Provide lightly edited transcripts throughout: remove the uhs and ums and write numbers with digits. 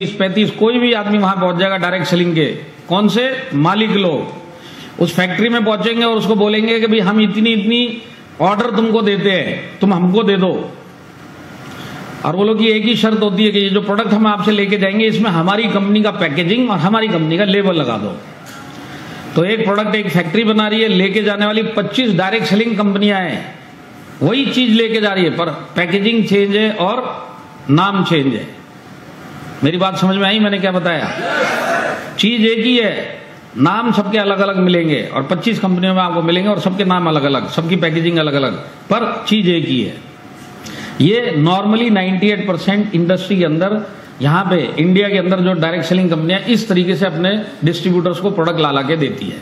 35 कोई भी आदमी वहां पहुंच जाएगा डायरेक्ट सेलिंग के। कौन से मालिक लोग उस फैक्ट्री में पहुंचेंगे और उसको बोलेंगे कि भाई हम इतनी इतनी ऑर्डर तुमको देते हैं, तुम हमको दे दो। और वो लोग की एक ही शर्त होती है कि ये जो प्रोडक्ट हम आपसे लेके जाएंगे इसमें हमारी कंपनी का पैकेजिंग और हमारी कंपनी का लेबल लगा दो। तो एक प्रोडक्ट एक फैक्ट्री बना रही है, लेके जाने वाली 25 डायरेक्ट सेलिंग कंपनियां हैं, वही चीज लेके जा रही है, पर पैकेजिंग चेंज है और नाम चेंज है। मेरी बात समझ में आई? मैंने क्या बताया? चीज एक ही है, नाम सबके अलग अलग मिलेंगे और 25 कंपनियों में आपको मिलेंगे और सबके नाम अलग अलग, सबकी पैकेजिंग अलग अलग, पर चीज एक ही है। ये नॉर्मली 98% इंडस्ट्री के अंदर, यहां पे इंडिया के अंदर जो डायरेक्ट सेलिंग कंपनियां इस तरीके से अपने डिस्ट्रीब्यूटर्स को प्रोडक्ट ला के देती है।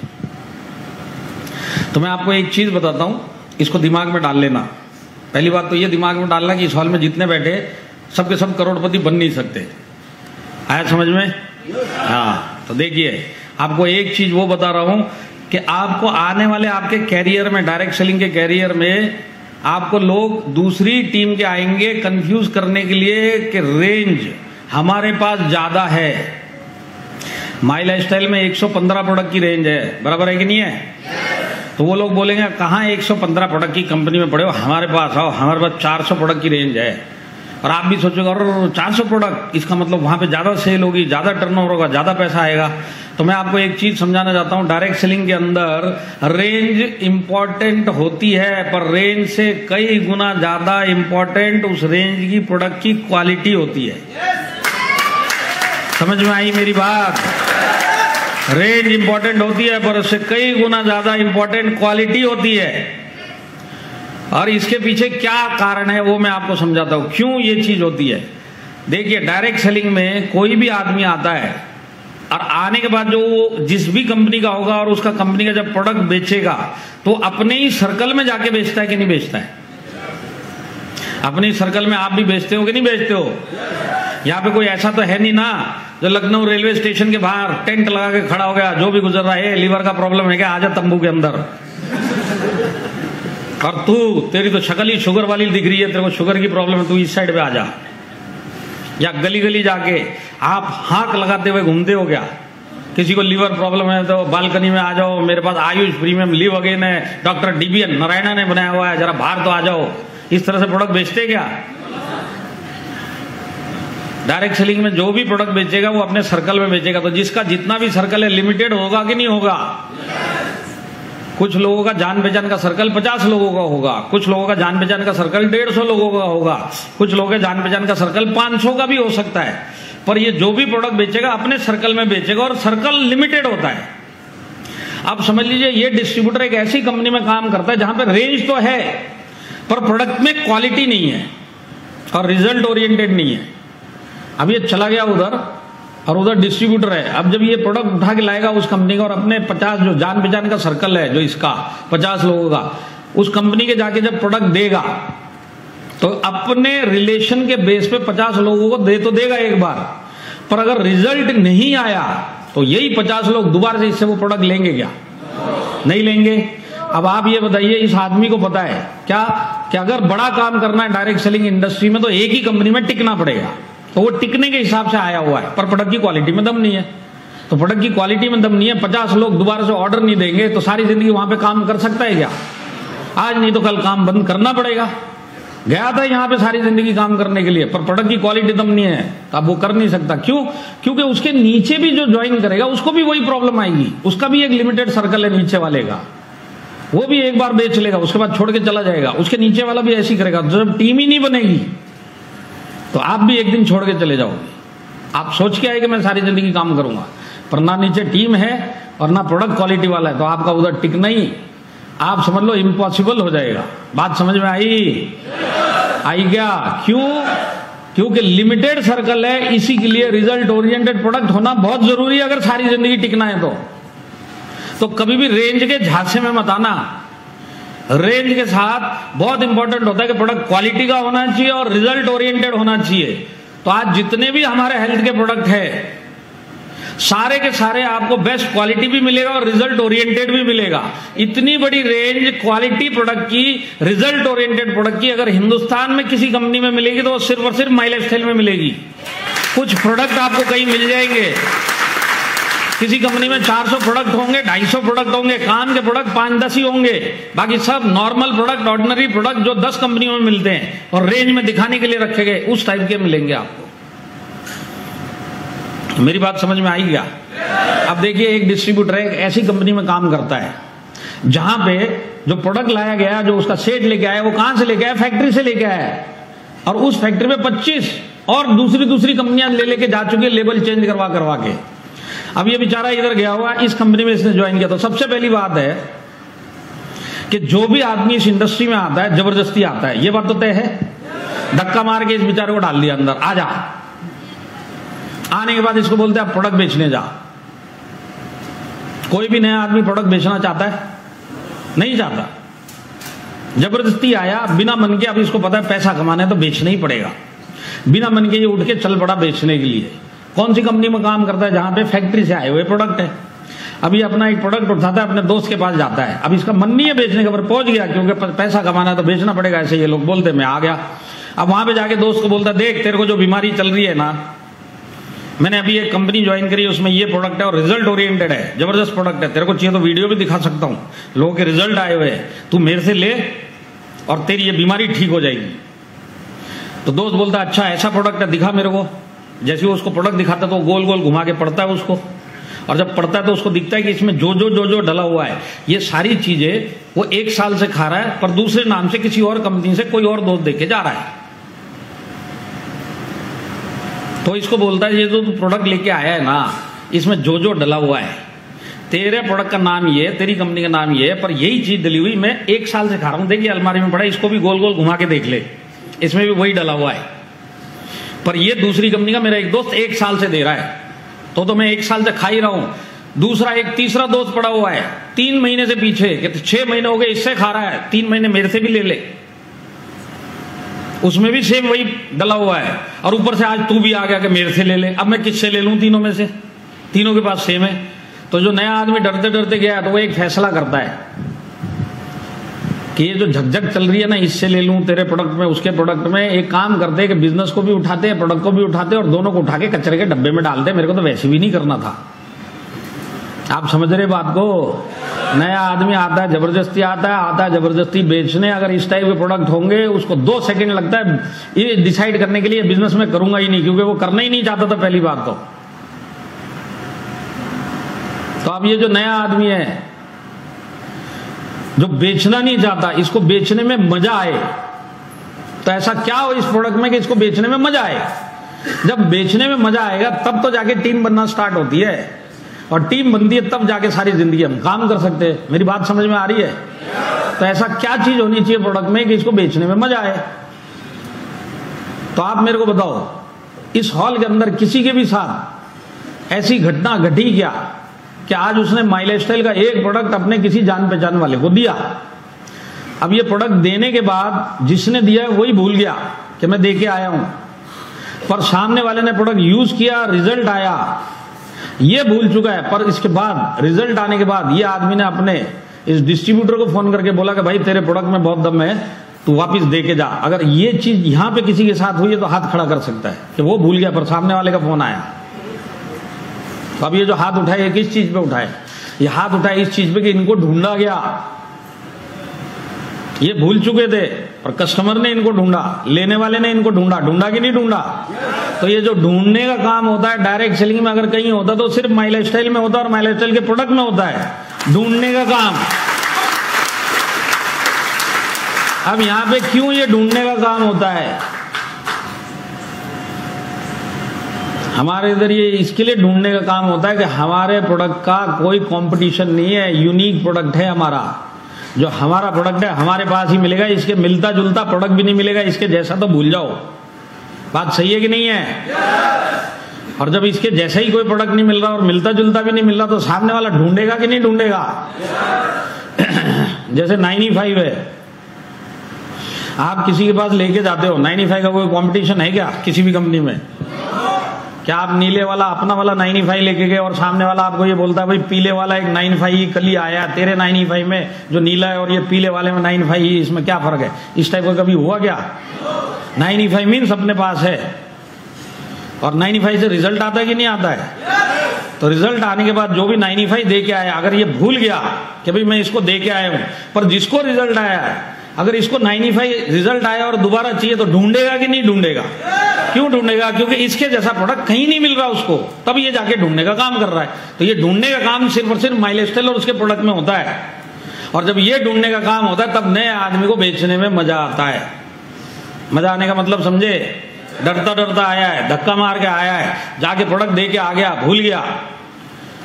तो मैं आपको एक चीज बताता हूं, इसको दिमाग में डाल लेना। पहली बात तो ये दिमाग में डालना कि इस हॉल में जितने बैठे सबके सब करोड़पति बन नहीं सकते। आया समझ में? हाँ, तो देखिए आपको एक चीज वो बता रहा हूं कि आपको आने वाले आपके कैरियर में, डायरेक्ट सेलिंग के कैरियर में, आपको लोग दूसरी टीम के आएंगे कंफ्यूज करने के लिए कि रेंज हमारे पास ज्यादा है। माई लाइफस्टाइल में 115 प्रोडक्ट की रेंज है, बराबर है कि नहीं है? तो वो लोग बोलेंगे कहाँ 115 प्रोडक्ट की कंपनी में पड़े हो, हमारे पास आओ, हमारे पास 400 प्रोडक्ट की रेंज है। और आप भी सोचोगे और 400 प्रोडक्ट, इसका मतलब वहां पे ज्यादा सेल होगी, ज्यादा टर्नओवर होगा, ज्यादा पैसा आएगा। तो मैं आपको एक चीज समझाना चाहता हूं, डायरेक्ट सेलिंग के अंदर रेंज इंपॉर्टेंट होती है, पर रेंज से कई गुना ज्यादा इंपॉर्टेंट उस रेंज की प्रोडक्ट की क्वालिटी होती है। समझ में आई मेरी बात? रेंज इंपॉर्टेंट होती है पर उससे कई गुना ज्यादा इंपॉर्टेंट क्वालिटी होती है। और इसके पीछे क्या कारण है वो मैं आपको समझाता हूं, क्यों ये चीज होती है। देखिए डायरेक्ट सेलिंग में कोई भी आदमी आता है और आने के बाद जो वो जिस भी कंपनी का होगा और उसका कंपनी का जब प्रोडक्ट बेचेगा तो अपने ही सर्कल में जाके बेचता है कि नहीं बेचता है? अपने ही सर्कल में आप भी बेचते हो कि नहीं बेचते हो? यहाँ पे कोई ऐसा तो है नहीं ना जो लखनऊ रेलवे स्टेशन के बाहर टेंट लगा के खड़ा हो गया, जो भी गुजर रहा है लीवर का प्रॉब्लम है क्या, आजा तंबू के अंदर। और तू, तेरी तो शक्ल ही शुगर वाली दिख रही है, तेरे को शुगर की प्रॉब्लम है, तू इस साइड पे आ जा। या गली गली जाके आप हाथ लगाते हुए घूमते हो क्या? किसी को लीवर प्रॉब्लम है तो बालकनी में आ जाओ, मेरे पास आयुष प्रीमियम लिव अगेन है, डॉक्टर DBN नारायणा ने बनाया हुआ है, जरा बाहर तो आ जाओ। इस तरह से प्रोडक्ट बेचते क्या? डायरेक्ट सेलिंग में जो भी प्रोडक्ट बेचेगा वो अपने सर्कल में बेचेगा। तो जिसका जितना भी सर्कल है लिमिटेड होगा कि नहीं होगा? कुछ लोगों का जान पहचान का सर्कल 50 लोगों का होगा, कुछ लोगों का जान पहचान का सर्कल 150 लोगों का होगा, कुछ लोगों के जान पहचान का सर्कल 500 का भी हो सकता है। पर ये जो भी प्रोडक्ट बेचेगा अपने सर्कल में बेचेगा और सर्कल लिमिटेड होता है। आप समझ लीजिए ये डिस्ट्रीब्यूटर एक ऐसी कंपनी में काम करता है जहां पर रेंज तो है पर प्रोडक्ट में क्वालिटी नहीं है और रिजल्ट ओरिएंटेड नहीं है। अब ये चला गया उधर और उधर डिस्ट्रीब्यूटर है। अब जब ये प्रोडक्ट उठा के लाएगा उस कंपनी का और अपने 50 जो जान पहचान का सर्कल है, जो इसका 50 लोगों का, उस कंपनी के जाके जब प्रोडक्ट देगा तो अपने रिलेशन के बेस पे 50 लोगों को दे तो देगा एक बार, पर अगर रिजल्ट नहीं आया तो यही 50 लोग दोबारा से इससे वो प्रोडक्ट लेंगे क्या? नहीं लेंगे। अब आप ये बताइए, इस आदमी को पता है क्या कि अगर बड़ा काम करना है डायरेक्ट सेलिंग इंडस्ट्री में तो एक ही कंपनी में टिकना पड़ेगा, तो वो टिकने के हिसाब से आया हुआ है, पर प्रोडक्ट की क्वालिटी में दम नहीं है। तो प्रोडक्ट की क्वालिटी में दम नहीं है, 50 लोग दोबारा से ऑर्डर नहीं देंगे तो सारी जिंदगी वहां पे काम कर सकता है क्या? आज नहीं तो कल काम बंद करना पड़ेगा। गया था यहां पे सारी जिंदगी काम करने के लिए, पर प्रोडक्ट की क्वालिटी दम नहीं है तो अब वो कर नहीं सकता। क्यों? क्योंकि उसके नीचे भी जो ज्वाइन करेगा उसको भी वही प्रॉब्लम आएगी। उसका भी एक लिमिटेड सर्कल है नीचे वाले का, वो भी एक बार बेच लेगा उसके बाद छोड़ के चला जाएगा, उसके नीचे वाला भी ऐसी करेगा। जब टीम ही नहीं बनेगी तो आप भी एक दिन छोड़ के चले जाओगे। आप सोच के आए कि मैं सारी जिंदगी काम करूंगा, पर ना नीचे टीम है और ना प्रोडक्ट क्वालिटी वाला है, तो आपका उधर टिकना ही, आप समझ लो इम्पॉसिबल हो जाएगा। बात समझ में आई? आई क्या? क्यों? क्योंकि लिमिटेड सर्कल है, इसी के लिए रिजल्ट ओरिएंटेड प्रोडक्ट होना बहुत जरूरी है अगर सारी जिंदगी टिकना है तो कभी भी रेंज के झांसे में मत आना। रेंज के साथ बहुत इंपॉर्टेंट होता है कि प्रोडक्ट क्वालिटी का होना चाहिए और रिजल्ट ओरिएंटेड होना चाहिए। तो आज जितने भी हमारे हेल्थ के प्रोडक्ट है सारे के सारे आपको बेस्ट क्वालिटी भी मिलेगा और रिजल्ट ओरिएंटेड भी मिलेगा। इतनी बड़ी रेंज क्वालिटी प्रोडक्ट की, रिजल्ट ओरिएंटेड प्रोडक्ट की अगर हिंदुस्तान में किसी कंपनी में मिलेगी तो वो सिर्फ और सिर्फ माई लाइफस्टाइल में मिलेगी। कुछ प्रोडक्ट आपको कहीं मिल जाएंगे, किसी कंपनी में 400 प्रोडक्ट होंगे, 250 प्रोडक्ट होंगे, काम के प्रोडक्ट 5-10 ही होंगे, बाकी सब नॉर्मल प्रोडक्ट, ऑर्डिनरी प्रोडक्ट जो 10 कंपनियों में मिलते हैं और रेंज में दिखाने के लिए रखे गए, उस टाइप के मिलेंगे आपको। मेरी बात समझ में आई क्या? अब देखिए, एक डिस्ट्रीब्यूटर एक ऐसी कंपनी में काम करता है जहां पे जो प्रोडक्ट लाया गया, जो उसका सेट लेके आया, वो कहां से लेके आया? फैक्ट्री से लेके आया, और उस फैक्ट्री में 25 और दूसरी कंपनियां लेके जा चुकी है, लेबल चेंज करवा के। अब ये बेचारा इधर गया हुआ, इस कंपनी में इसने ज्वाइन किया। तो सबसे पहली बात है कि जो भी आदमी इस इंडस्ट्री में आता है, जबरदस्ती आता है, ये बात तो तय है। धक्का मार के इस बेचारे को डाल दिया अंदर, आ जा। आने के बाद इसको बोलते हैं आप प्रोडक्ट बेचने जा। कोई भी नया आदमी प्रोडक्ट बेचना चाहता है? नहीं चाहता। जबरदस्ती आया, बिना मन के। अब इसको पता है पैसा कमाना है तो बेचना ही पड़ेगा। बिना मन के ये उठ के चल पड़ा बेचने के लिए। कौन सी कंपनी में काम करता है? जहां पे फैक्ट्री से आए हुए प्रोडक्ट है। अभी अपना एक प्रोडक्ट उठाता है, अपने दोस्त के पास जाता है। अब इसका मन नहीं है बेचने का, पर पहुंच गया क्योंकि पैसा कमाना है तो बेचना पड़ेगा, ऐसे ये लोग बोलते, मैं आ गया। अब वहां पे जाके दोस्त को बोलता, देख तेरे को जो बीमारी चल रही है ना, मैंने अभी एक कंपनी ज्वाइन करी, उसमें ये प्रोडक्ट है और रिजल्ट ओरिएंटेड है, जबरदस्त प्रोडक्ट है, तेरे को चाहिए तो वीडियो भी दिखा सकता हूं, लोगों के रिजल्ट आए हुए हैं, तू मेरे से ले और तेरी ये बीमारी ठीक हो जाएगी। तो दोस्त बोलता, अच्छा ऐसा प्रोडक्ट है, दिखा मेरे को। जैसे वो उसको प्रोडक्ट दिखाता तो गोल गोल घुमा के पड़ता है उसको, और जब पड़ता है तो उसको दिखता है कि इसमें जो डला हुआ है, ये सारी चीजें वो 1 साल से खा रहा है, पर दूसरे नाम से किसी और कंपनी से कोई और दोस्त देके जा रहा है। तो इसको बोलता है, ये जो तू प्रोडक्ट लेके आया है ना, इसमें जो डला हुआ है, तेरे प्रोडक्ट का नाम ये, तेरी कंपनी का नाम ये है, पर यही चीज डली हुई मैं 1 साल से खा रहा हूं, देखिए अलमारी में पड़ा, इसको भी गोल गोल घुमा के देख ले, इसमें भी वही डला हुआ है, पर ये दूसरी कंपनी का मेरा एक दोस्त 1 साल से दे रहा है, तो मैं 1 साल से खा ही रहा हूं। दूसरा एक तीसरा दोस्त पड़ा हुआ है 3 महीने से पीछे, कि 6 महीने हो गए इससे खा रहा है, 3 महीने मेरे से भी ले ले, उसमें भी सेम वही डला हुआ है, और ऊपर से आज तू भी आ गया कि मेरे से ले ले। अब मैं किससे ले लूं? तीनों में से, तीनों के पास सेम है। तो जो नया आदमी डरते डरते गया तो वो एक फैसला करता है कि ये जो झकझक चल रही है ना, इससे ले लूं, तेरे प्रोडक्ट में उसके प्रोडक्ट में। एक काम करते हैं कि बिजनेस को भी उठाते हैं, प्रोडक्ट को भी उठाते हैं, और दोनों को उठा के कचरे के डब्बे में डालते हैं। मेरे को तो वैसे भी नहीं करना था। आप समझ रहे बात को? नया आदमी आता है, जबरदस्ती आता है जबरदस्ती बेचने। अगर इस टाइप के प्रोडक्ट होंगे, उसको 2 सेकंड लगता है ये डिसाइड करने के लिए, बिजनेस में करूंगा ही नहीं, क्योंकि वो करना ही नहीं चाहता था पहली बात तो अब ये जो नया आदमी है जो बेचना नहीं चाहता, इसको बेचने में मजा आए, तो ऐसा क्या हो इस प्रोडक्ट में कि इसको बेचने में मजा आए? जब बेचने में मजा आएगा तब तो जाके टीम बनना स्टार्ट होती है, और टीम बनती है तब जाके सारी जिंदगी हम काम कर सकते हैं। मेरी बात समझ में आ रही है? तो ऐसा क्या चीज होनी चाहिए प्रोडक्ट में कि इसको बेचने में मजा आए? तो आप मेरे को बताओ, इस हॉल के अंदर किसी के भी साथ ऐसी घटना घटी क्या कि आज उसने माई लाइफस्टाइल का एक प्रोडक्ट अपने किसी जान पहचान वाले को दिया। अब ये प्रोडक्ट देने के बाद जिसने दिया है वही भूल गया कि मैं दे के आया हूं, पर सामने वाले ने प्रोडक्ट यूज किया, रिजल्ट आया, ये भूल चुका है। पर इसके बाद रिजल्ट आने के बाद ये आदमी ने अपने इस डिस्ट्रीब्यूटर को फोन करके बोला कि भाई तेरे प्रोडक्ट में बहुत दम है, तू वापस दे के जा। अगर ये चीज यहां पे किसी के साथ हुई है तो हाथ खड़ा कर सकता है कि वो भूल गया पर सामने वाले का फोन आया। तो अब ये जो हाथ उठाए, किस चीज पे उठाए? ये हाथ उठाए इस चीज पे कि इनको ढूंढा गया। ये भूल चुके थे और कस्टमर ने इनको ढूंढा, लेने वाले ने इनको ढूंढा। ढूंढा कि नहीं ढूंढा? तो ये जो ढूंढने का काम होता है डायरेक्ट सेलिंग में अगर कहीं होता तो सिर्फ माई लाइफस्टाइल में होता, और माई लाइफस्टाइल के प्रोडक्ट में होता है ढूंढने का काम। अब यहां पे क्यों ये ढूंढने का काम होता है? हमारे इधर ये इसके लिए ढूंढने का काम होता है कि हमारे प्रोडक्ट का कोई कंपटीशन नहीं है, यूनिक प्रोडक्ट है हमारा। जो हमारा प्रोडक्ट है हमारे पास ही मिलेगा, इसके मिलता जुलता प्रोडक्ट भी नहीं मिलेगा, इसके जैसा तो भूल जाओ। बात सही है कि नहीं है? और जब इसके जैसा ही कोई प्रोडक्ट नहीं मिल रहा और मिलता जुलता भी नहीं मिल रहा तो सामने वाला ढूंढेगा कि नहीं ढूंढेगा? जैसे 95 है, आप किसी के पास लेके जाते हो, 95 का कोई कंपटीशन है क्या किसी भी कंपनी में? क्या आप नीले वाला अपना वाला 95 लेके गए और सामने वाला आपको ये बोलता है भाई पीले वाला एक 95 कल ही आया, तेरे 95 में जो नीला है और ये पीले वाले में 95, इसमें क्या फर्क है? इस टाइप का कभी हुआ क्या? 95 मीन्स अपने पास है। और 95 से रिजल्ट आता है कि नहीं आता है? तो रिजल्ट आने के बाद जो भी 95 दे के आया, अगर ये भूल गया कि भाई मैं इसको दे के आया हूं, पर जिसको रिजल्ट आया है, अगर इसको 95 रिजल्ट आया और दोबारा चाहिए तो ढूंढेगा कि नहीं ढूंढेगा? क्यों ढूंढेगा? क्योंकि इसके जैसा प्रोडक्ट कहीं नहीं मिल रहा उसको, तब ये जाके ढूंढने का काम कर रहा है। तो ये ढूंढने का काम सिर्फ और सिर्फ माइलस्टाइल और उसके प्रोडक्ट में होता है। और जब ये ढूंढने का काम होता है तब नए आदमी को बेचने में मजा आता है। मजा आने का मतलब समझे? डरता डरता आया है, धक्का मार के आया है, जाके प्रोडक्ट दे के आ गया, भूल गया,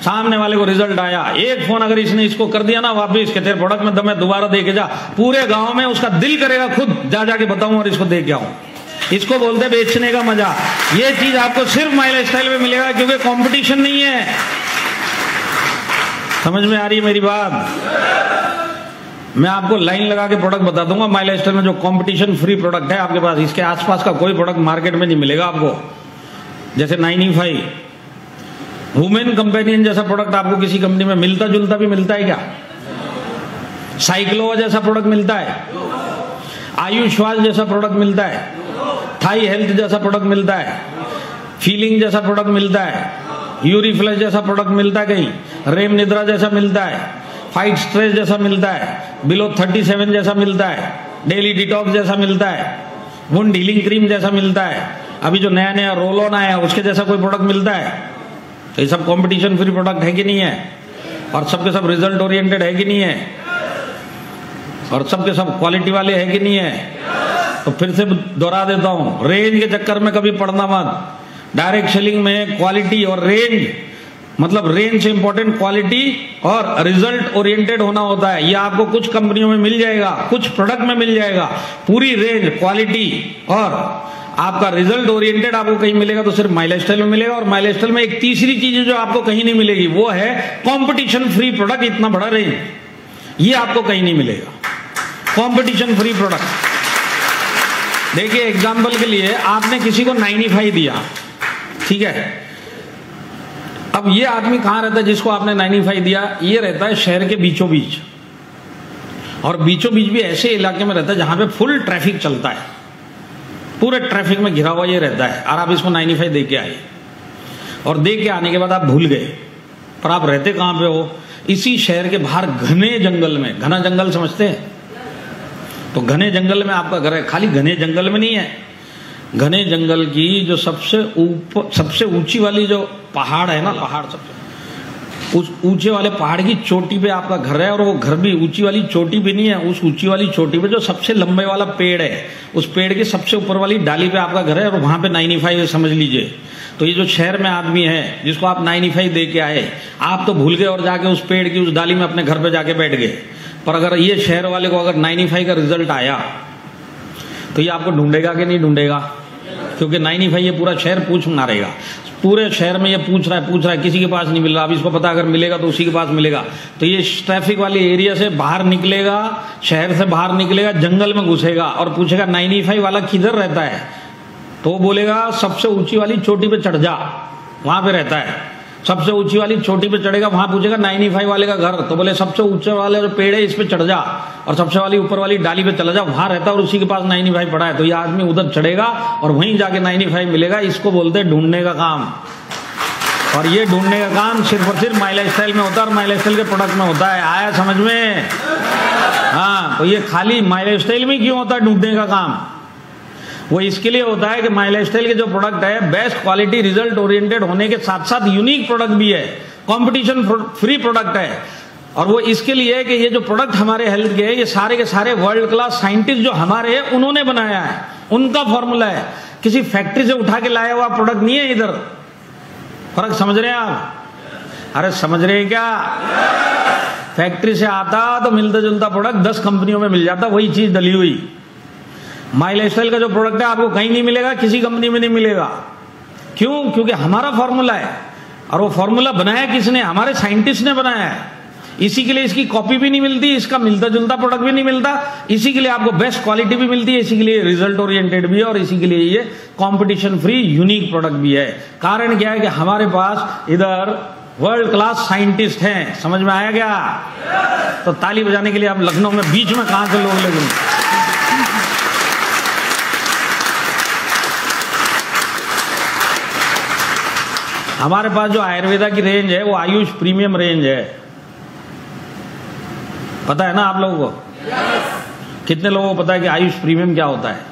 सामने वाले को रिजल्ट आया, एक फोन अगर इसने इसको कर दिया ना वापिस के तेरे प्रोडक्ट में दम है, दोबारा दे के जा, पूरे गांव में उसका दिल करेगा खुद जा जाके बताऊं और इसको दे के आऊं। इसको बोलते हैं बेचने का मजा। ये चीज आपको सिर्फ माइलस्टाइल में मिलेगा, क्योंकि कंपटीशन नहीं है। समझ में आ रही है मेरी बात? मैं आपको लाइन लगा के प्रोडक्ट बता दूंगा माइलस्टाइल में जो कंपटीशन फ्री प्रोडक्ट है आपके पास, इसके आसपास का कोई प्रोडक्ट मार्केट में नहीं मिलेगा आपको। जैसे 95 वुमेन कंपेनियन जैसा प्रोडक्ट आपको किसी कंपनी में मिलता जुलता भी मिलता है क्या? साइक्लोवा जैसा प्रोडक्ट मिलता है? आयुष्वाल जैसा प्रोडक्ट मिलता है? थाई हेल्थ जैसा प्रोडक्ट मिलता है? फीलिंग जैसा प्रोडक्ट मिलता है? यूरिफ्लश जैसा प्रोडक्ट मिलता है कहीं? रेम निद्रा जैसा मिलता है? फाइट स्ट्रेस जैसा मिलता है? बिलो 37 जैसा मिलता है? डेली डिटॉक्स जैसा मिलता है? वुंड हीलिंग क्रीम जैसा मिलता है? अभी जो नया नया रोल ऑन आया उसके जैसा कोई प्रोडक्ट मिलता है? तो ये सब कंपटीशन फ्री प्रोडक्ट है कि नहीं है? और सबके सब रिजल्ट ओरिएंटेड है कि नहीं है? और सबके सब क्वालिटी वाले है कि नहीं है? तो फिर से दोहरा देता हूं, रेंज के चक्कर में कभी पड़ना मत। डायरेक्ट सेलिंग में क्वालिटी और रेंज, मतलब रेंज से इंपॉर्टेंट क्वालिटी और रिजल्ट ओरिएंटेड होना होता है। ये आपको कुछ कंपनियों में मिल जाएगा, कुछ प्रोडक्ट में मिल जाएगा। पूरी रेंज, क्वालिटी और आपका रिजल्ट ओरिएंटेड आपको कहीं मिलेगा तो सिर्फ माइलस्टाइल में मिलेगा। और माइलस्टाइल में एक तीसरी चीज जो आपको कहीं नहीं मिलेगी वो है कंपटीशन फ्री प्रोडक्ट। इतना बड़ा रेंज ये आपको कहीं नहीं मिलेगा, कंपटीशन फ्री प्रोडक्ट। देखिए एग्जांपल के लिए आपने किसी को 95 दिया, ठीक है? अब ये आदमी कहां रहता है जिसको आपने 95 दिया? ये रहता है शहर के बीचों बीच, और बीचों बीच भी ऐसे इलाके में रहता है जहां पे फुल ट्रैफिक चलता है, पूरे ट्रैफिक में घिरा हुआ ये रहता है। और आप इसको 95 दे के आए, और दे के आने के बाद आप भूल गए, पर आप रहते कहां पे हो? इसी शहर के बाहर घने जंगल में। घना जंगल समझते हैं? तो घने जंगल में आपका घर है। खाली घने जंगल में नहीं है, घने जंगल की जो सबसे ऊपर, सबसे ऊंची वाली जो पहाड़ है ना, पहाड़ सबसे उस ऊंचे वाले पहाड़ की चोटी पे आपका घर है। और वो घर भी ऊंची वाली चोटी पे नहीं है, उस ऊंची वाली चोटी पे जो सबसे लंबे वाला पेड़ है, उस पेड़ के सबसे ऊपर वाली डाली पे आपका घर है, और वहां पे 95 समझ लीजिए। तो ये जो शहर में आदमी है जिसको आप 95 दे के आए, आप तो भूल गए और जाके उस पेड़ की उस डाली में अपने घर पे जाके बैठ गए। पर अगर ये शहर वाले को अगर 95 का रिजल्ट आया तो ये आपको ढूंढेगा कि नहीं ढूंढेगा? क्योंकि 95 ये पूरा शहर पूछ मारेगा। पूरे शहर में ये पूछ रहा है, किसी के पास नहीं मिल रहा। अब इसको पता अगर मिलेगा तो उसी के पास मिलेगा। तो ये ट्रैफिक वाले एरिया से बाहर निकलेगा, शहर से बाहर निकलेगा, जंगल में घुसेगा और पूछेगा 95 वाला किधर रहता है? तो वो बोलेगा सबसे ऊंची वाली चोटी पे चढ़ जा, वहां पे रहता है। सबसे ऊंची वाली चोटी पे चढ़ेगा, वहां पूछेगा 95 वाले का घर, तो बोले सबसे ऊंचे वाले जो पेड़ है इस पे चढ़ जा, और सबसे वाली ऊपर वाली डाली पे चला जा, वहां रहता है और उसी के पास 95 पड़ा है। तो ये आदमी उधर चढ़ेगा और वहीं जाके 95 मिलेगा। इसको बोलते हैं ढूंढने का काम। और ये ढूंढने का काम सिर्फ और सिर्फ माइलस्टाइल में होता है और माइलस्टाइल के प्रोडक्ट में होता है। आया समझ में? हाँ, तो ये खाली माइलस्टाइल में क्यों होता है ढूंढने का काम? वो इसके लिए होता है कि माइलस्टाइल के जो प्रोडक्ट है बेस्ट क्वालिटी रिजल्ट ओरिएंटेड होने के साथ साथ यूनिक प्रोडक्ट भी है, कंपटीशन फ्री प्रोडक्ट है। और वो इसके लिए है कि ये जो प्रोडक्ट हमारे हेल्थ के हैं ये सारे के सारे वर्ल्ड क्लास साइंटिस्ट जो हमारे हैं उन्होंने बनाया है, उनका फॉर्मूला है। किसी फैक्ट्री से उठा के लाया हुआ प्रोडक्ट नहीं है इधर। फर्क समझ रहे हैं आप? अरे समझ रहे हैं क्या? फैक्ट्री से आता तो मिलता जुलता प्रोडक्ट 10 कंपनियों में मिल जाता, वही चीज डली हुई। माइलस्टाइल का जो प्रोडक्ट है आपको कहीं नहीं मिलेगा, किसी कंपनी में नहीं मिलेगा। क्यों? क्योंकि हमारा फॉर्मूला है। और वो फॉर्मूला बनाया किसने? हमारे साइंटिस्ट ने बनाया है। इसी के लिए इसकी कॉपी भी नहीं मिलती, इसका मिलता जुलता प्रोडक्ट भी नहीं मिलता, इसी के लिए आपको बेस्ट क्वालिटी भी मिलती है, इसी के लिए रिजल्ट ओरिएंटेड भी है, और इसी के लिए ये कंपटीशन फ्री यूनिक प्रोडक्ट भी है। कारण क्या है कि हमारे पास इधर वर्ल्ड क्लास साइंटिस्ट हैं। समझ में आया क्या? तो ताली बजाने के लिए आप लखनऊ में बीच में कहां से लोग लगेंगे? हमारे पास जो आयुर्वेदा की रेंज है वो आयुष प्रीमियम रेंज है। पता है ना आप लोगों को? कितने लोगों को पता है कि आयुष प्रीमियम क्या होता है?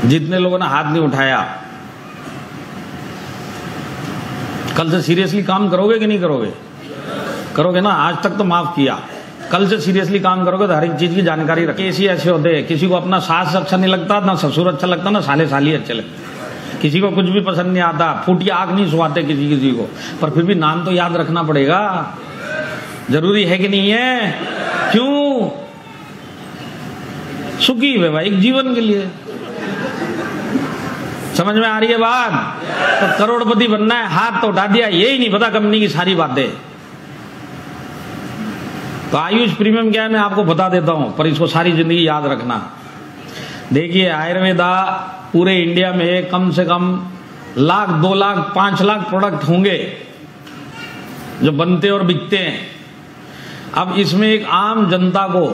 जितने लोगों ने हाथ नहीं उठाया, कल से सीरियसली काम करोगे कि नहीं करोगे? करोगे ना? आज तक तो माफ किया, कल से सीरियसली काम करोगे तो हर एक चीज की जानकारी रखें। ऐसे होते हैं, किसी को अपना सास अच्छा नहीं लगता, ना ससुर अच्छा लगता, ना साले साली अच्छे लगते, किसी को कुछ भी पसंद नहीं आता, फूटी आग नहीं सुहाते किसी को, पर फिर भी नाम तो याद रखना पड़ेगा। जरूरी है कि नहीं है? क्यों? सुखी वैवाहिक जीवन के लिए। समझ में आ रही है बात? तो करोड़पति बनना है, हाथ तो उठा दिया, यही नहीं पता कंपनी की सारी बातें। तो आयुष प्रीमियम क्या है मैं आपको बता देता हूं, पर इसको सारी जिंदगी याद रखना। देखिए, आयुर्वेदा पूरे इंडिया में कम से कम 1 लाख, 2 लाख, 5 लाख प्रोडक्ट होंगे जो बनते और बिकते हैं। अब इसमें एक आम जनता को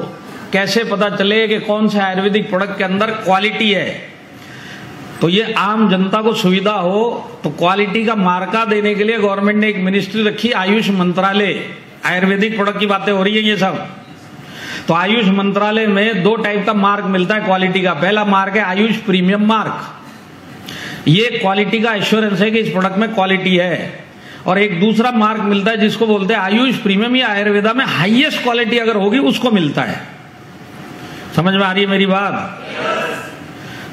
कैसे पता चले कि कौन से आयुर्वेदिक प्रोडक्ट के अंदर क्वालिटी है? तो ये आम जनता को सुविधा हो तो क्वालिटी का मार्का देने के लिए गवर्नमेंट ने एक मिनिस्ट्री रखी, आयुष मंत्रालय। आयुर्वेदिक प्रोडक्ट की बातें हो रही है ये सब। तो आयुष मंत्रालय में 2 टाइप का मार्क मिलता है क्वालिटी का। पहला मार्क है आयुष प्रीमियम मार्क, ये क्वालिटी का एश्योरेंस है कि इस प्रोडक्ट में क्वालिटी है। और एक दूसरा मार्क मिलता है जिसको बोलते हैं आयुष प्रीमियम, या आयुर्वेदा में हाईएस्ट क्वालिटी अगर होगी उसको मिलता है। समझ में आ रही है मेरी बात?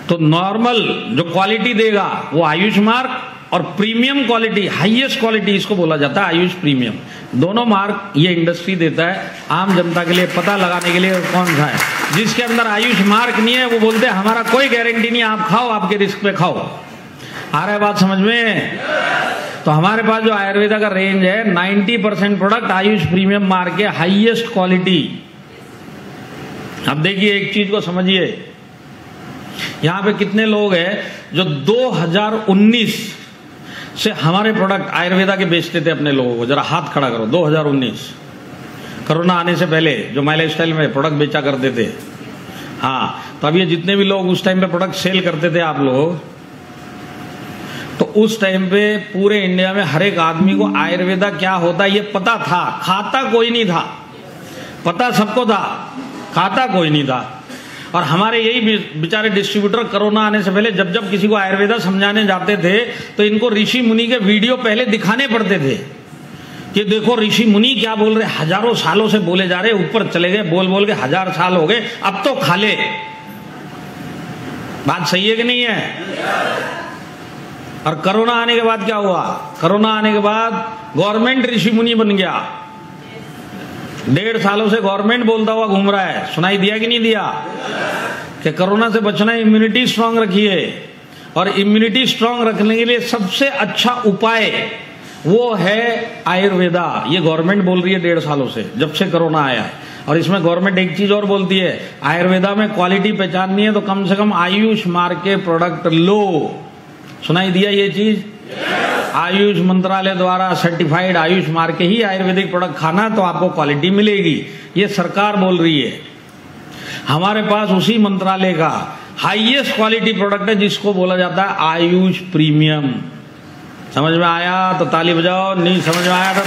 तो नॉर्मल जो क्वालिटी देगा वो आयुष मार्क, और प्रीमियम क्वालिटी, हाईएस्ट क्वालिटी, इसको बोला जाता है आयुष प्रीमियम। दोनों मार्क ये इंडस्ट्री देता है आम जनता के लिए पता लगाने के लिए कौन सा है। जिसके अंदर आयुष मार्क नहीं है वो बोलते हैं हमारा कोई गारंटी नहीं, आप खाओ, आपके रिस्क पे खाओ। आ रहा है बात समझ में? तो हमारे पास जो आयुर्वेदा का रेंज है 90% प्रोडक्ट आयुष प्रीमियम मार्क के, हाईएस्ट क्वालिटी। अब देखिए एक चीज को समझिए, यहां पे कितने लोग हैं जो 2019 से हमारे प्रोडक्ट आयुर्वेदा के बेचते थे अपने लोगों को? जरा हाथ खड़ा करो। 2019 कोरोना आने से पहले जो माई लाइफस्टाइल में प्रोडक्ट बेचा करते थे। हाँ, तो अब ये जितने भी लोग उस टाइम पे प्रोडक्ट सेल करते थे आप लोग, तो उस टाइम पे पूरे इंडिया में हर एक आदमी को आयुर्वेदा क्या होता है ये पता था। खाता कोई नहीं था, पता सबको था, खाता कोई नहीं था। और हमारे यही बेचारे डिस्ट्रीब्यूटर कोरोना आने से पहले जब जब किसी को आयुर्वेदा समझाने जाते थे तो इनको ऋषि मुनि के वीडियो पहले दिखाने पड़ते थे कि देखो ऋषि मुनि क्या बोल रहे, हजारों सालों से बोले जा रहे, ऊपर चले गए, बोल बोल के 1000 साल हो गए, अब तो खा ले। बात सही है कि नहीं है? और कोरोना आने के बाद क्या हुआ? कोरोना आने के बाद गवर्नमेंट ऋषि मुनि बन गया। 1.5 सालों से गवर्नमेंट बोलता हुआ घूम रहा है। सुनाई दिया कि नहीं दिया कि कोरोना से बचना है, इम्यूनिटी स्ट्रांग रखिए। और इम्यूनिटी स्ट्रांग रखने के लिए सबसे अच्छा उपाय वो है आयुर्वेदा। ये गवर्नमेंट बोल रही है 1.5 सालों से, जब से कोरोना आया है। और इसमें गवर्नमेंट एक चीज और बोलती है, आयुर्वेदा में क्वालिटी पहचाननी है तो कम से कम आयुष मार्क के प्रोडक्ट लो। सुनाई दिया ये चीज? आयुष मंत्रालय द्वारा सर्टिफाइड आयुष मार्क के ही आयुर्वेदिक प्रोडक्ट खाना तो आपको क्वालिटी मिलेगी। ये सरकार बोल रही है। हमारे पास उसी मंत्रालय का हाईएस्ट क्वालिटी प्रोडक्ट है जिसको बोला जाता है आयुष प्रीमियम। समझ में आया तो ताली बजाओ, नहीं समझ में आया तो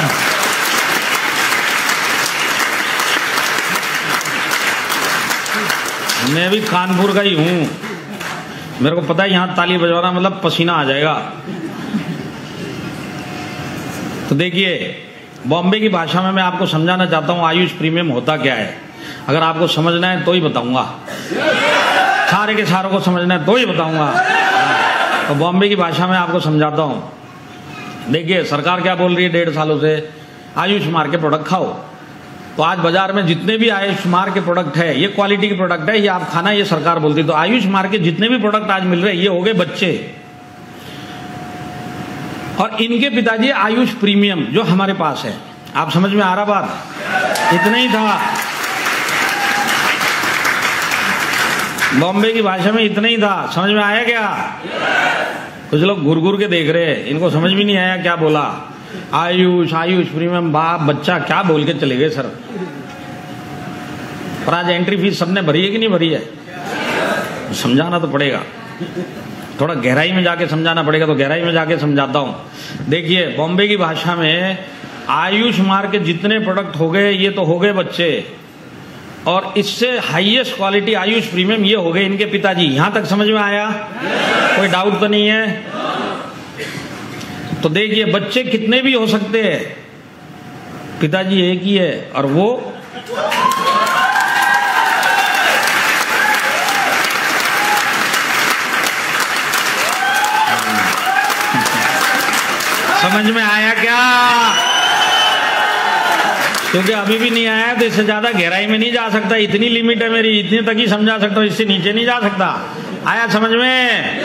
मैं भी कानपुर का ही हूं, मेरे को पता है यहां ताली बजाना मतलब पसीना आ जाएगा। तो देखिए, बॉम्बे की भाषा में मैं आपको समझाना चाहता हूं आयुष प्रीमियम होता क्या है। अगर आपको समझना है तो ही बताऊंगा, सारे के सारों को समझना है तो ही बताऊंगा। तो बॉम्बे की भाषा में आपको समझाता हूं। देखिए, सरकार क्या बोल रही है 1.5 सालों से, आयुष मार्क के प्रोडक्ट खाओ। तो आज बाजार में जितने भी आयुष मार्क के प्रोडक्ट है, ये क्वालिटी के प्रोडक्ट है, ये आप खाना, ये सरकार बोलती है। तो आयुष मार्क के जितने भी प्रोडक्ट आज मिल रहे हैं ये हो गए बच्चे, और इनके पिताजी आयुष प्रीमियम जो हमारे पास है। आप समझ में आ रहा बात? इतना ही था, बॉम्बे की भाषा में इतना ही था। समझ में आया क्या? कुछ लोग घुर घुर के देख रहे हैं, इनको समझ भी नहीं आया क्या बोला। आयुष आयुष प्रीमियम, बाप बच्चा क्या बोल के चले गए सर। पर आज एंट्री फीस सबने भरी है कि नहीं भरी है? समझाना तो पड़ेगा, थोड़ा गहराई में जाके समझाना पड़ेगा, तो गहराई में जाके समझाता हूं। देखिए, बॉम्बे की भाषा में आयुष मार्ग के जितने प्रोडक्ट हो गए, ये तो हो गए बच्चे, और इससे हाईएस्ट क्वालिटी आयुष प्रीमियम ये हो गए इनके पिताजी। यहां तक समझ में आया? कोई डाउट तो नहीं है? तो देखिए, बच्चे कितने भी हो सकते हैं, पिताजी एक ही है, और वो समझ में आया क्या? क्योंकि अभी भी नहीं आया तो इससे ज्यादा गहराई में नहीं जा सकता, इतनी लिमिट है मेरी, इतने तक ही समझा सकता हूं, इससे नीचे नहीं जा सकता। आया समझ में?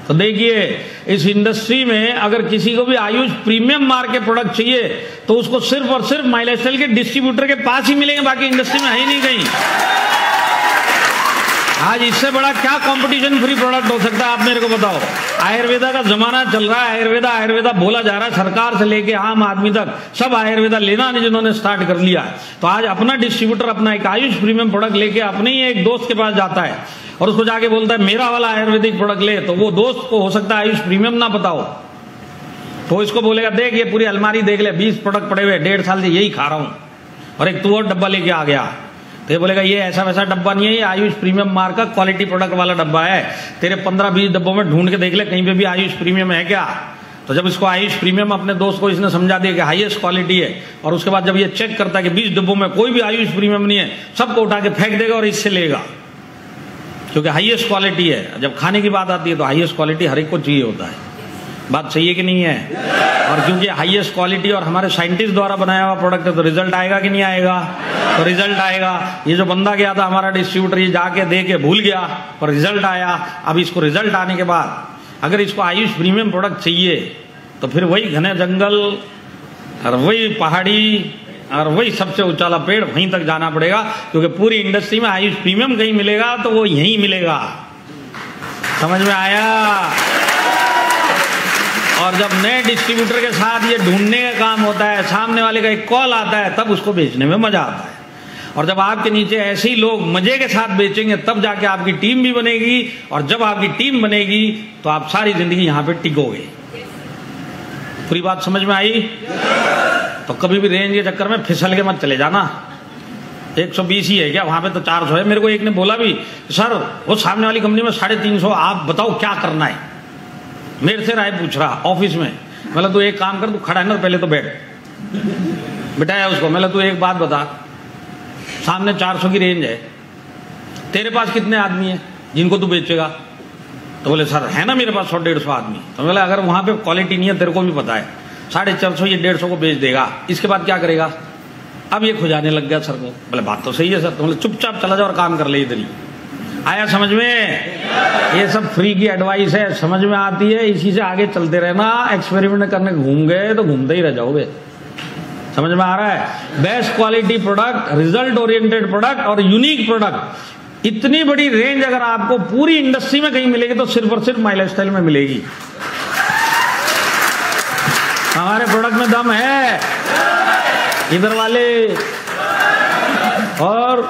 तो देखिए, इस इंडस्ट्री में अगर किसी को भी आयुष प्रीमियम मार्क के प्रोडक्ट चाहिए तो उसको सिर्फ और सिर्फ माई लाइफस्टाइल के डिस्ट्रीब्यूटर के पास ही मिलेंगे, बाकी इंडस्ट्री में है ही नहीं कहीं। आज इससे बड़ा क्या कंपटीशन फ्री प्रोडक्ट हो सकता है, आप मेरे को बताओ। आयुर्वेदा का जमाना चल रहा है, आयुर्वेदा आयुर्वेदा बोला जा रहा है, सरकार से लेके आम आदमी तक सब आयुर्वेदा लेना नहीं जिन्होंने स्टार्ट कर लिया। तो आज अपना डिस्ट्रीब्यूटर अपना एक आयुष प्रीमियम प्रोडक्ट लेके अपने ही एक दोस्त के पास जाता है और उसको जाके बोलता है मेरा वाला आयुर्वेदिक प्रोडक्ट ले, तो वो दोस्त को हो सकता है आयुष प्रीमियम ना बताओ, तो इसको बोलेगा देख ये पूरी अलमारी देख ले, 20 प्रोडक्ट पड़े हुए, 1.5 साल से यही खा रहा हूं, और एक तू और डब्बा लेके आ गया। तो ये बोलेगा ये ऐसा वैसा डब्बा नहीं है, ये आयुष प्रीमियम मार्क का क्वालिटी प्रोडक्ट वाला डब्बा है, तेरे 15-20 डब्बों में ढूंढ के देख ले कहीं पे भी आयुष प्रीमियम है क्या। तो जब इसको आयुष प्रीमियम अपने दोस्त को इसने समझा दिया कि हाईएस्ट क्वालिटी है, और उसके बाद जब ये चेक करता है कि 20 डब्बों में कोई भी आयुष प्रीमियम नहीं है, सबको उठा के फेंक देगा और इससे लेगा, क्योंकि हाईएस्ट क्वालिटी है। जब खाने की बात आती है तो हाईएस्ट क्वालिटी हर एक को चाहिए होता है, बात सही है कि नहीं है? और क्योंकि हाईएस्ट क्वालिटी और हमारे साइंटिस्ट द्वारा बनाया हुआ प्रोडक्ट है तो रिजल्ट आएगा कि नहीं आएगा? तो रिजल्ट आएगा। ये जो बंदा गया था हमारा डिस्ट्रीब्यूटर, ये जाके दे के भूल गया और रिजल्ट आया। अब इसको रिजल्ट आने के बाद अगर इसको आयुष प्रीमियम प्रोडक्ट चाहिए तो फिर वही घने जंगल और वही पहाड़ी और वही सबसे ऊंचाला पेड़, वहीं तक जाना पड़ेगा, क्योंकि पूरी इंडस्ट्री में आयुष प्रीमियम कहीं मिलेगा तो वो यहीं मिलेगा। समझ में आया? और जब नए डिस्ट्रीब्यूटर के साथ ये ढूंढने का काम होता है, सामने वाले का एक कॉल आता है, तब उसको बेचने में मजा आता है। और जब आपके नीचे ऐसे ही लोग मजे के साथ बेचेंगे तब जाके आपकी टीम भी बनेगी, और जब आपकी टीम बनेगी तो आप सारी जिंदगी यहां पे टिकोगे। पूरी बात समझ में आई? तो कभी भी रेंज के चक्कर में फिसल के मत चले जाना। 120 ही है क्या? वहां पे तो 400 है। मेरे को एक ने बोला भी, सर वो सामने वाली कंपनी में 350, आप बताओ क्या करना है। मेरे से राय पूछ रहा ऑफिस में। मतलब तू एक काम कर, तू खड़ा है ना, पहले तो बैठ। बिठाया उसको, मतलब तू एक बात बता, सामने 400 की रेंज है, तेरे पास कितने आदमी है जिनको तू बेचेगा? तो बोले सर है ना मेरे पास 100-150 आदमी। तो बोला अगर वहां पे क्वालिटी नहीं है, तेरे को भी पता है, 450 ये 150 को बेच देगा, इसके बाद क्या करेगा? अब ये खुजाने लग गया सर को। बोले बात तो सही है सर। तो बोले चुपचाप चला जाओ और काम कर ले इधर ही। आया समझ में? ये सब फ्री की एडवाइस है, समझ में आती है, इसी से आगे चलते रहना। एक्सपेरिमेंट करने घूम गए तो घूमते ही रह जाओगे। समझ में आ रहा है? Best quality product, result oriented product और यूनिक प्रोडक्ट, इतनी बड़ी रेंज अगर आपको पूरी इंडस्ट्री में कहीं मिलेगी तो सिर्फ और सिर्फ माई लाइफस्टाइल में मिलेगी। हमारे प्रोडक्ट में दम है। इधर वाले और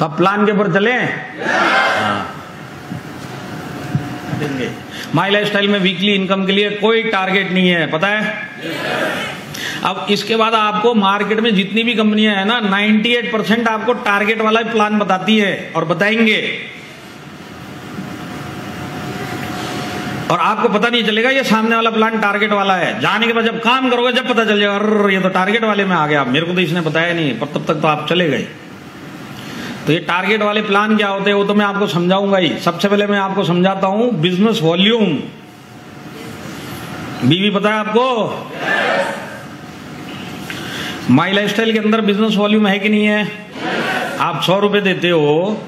अब प्लान के ऊपर चले। माई लाइफस्टाइल में वीकली इनकम के लिए कोई टारगेट नहीं है, पता है? अब इसके बाद आपको मार्केट में जितनी भी कंपनियां हैं ना, 98% आपको टारगेट वाला प्लान बताती है और बताएंगे, और आपको पता नहीं चलेगा ये सामने वाला प्लान टारगेट वाला है। जाने के बाद जब काम करोगे जब पता चल जाएगा, अरे ये तो टारगेट वाले में आ गया, मेरे को तो इसने बताया नहीं, पर तब तक तो आप चले गए। तो ये टारगेट वाले प्लान क्या होते हैं वो तो मैं आपको समझाऊंगा ही। सबसे पहले मैं आपको समझाता हूं बिजनेस वॉल्यूम। बीवी पता है आपको? माई लाइफस्टाइल के अंदर बिजनेस वॉल्यूम है कि नहीं है? आप 100 रुपए देते हो,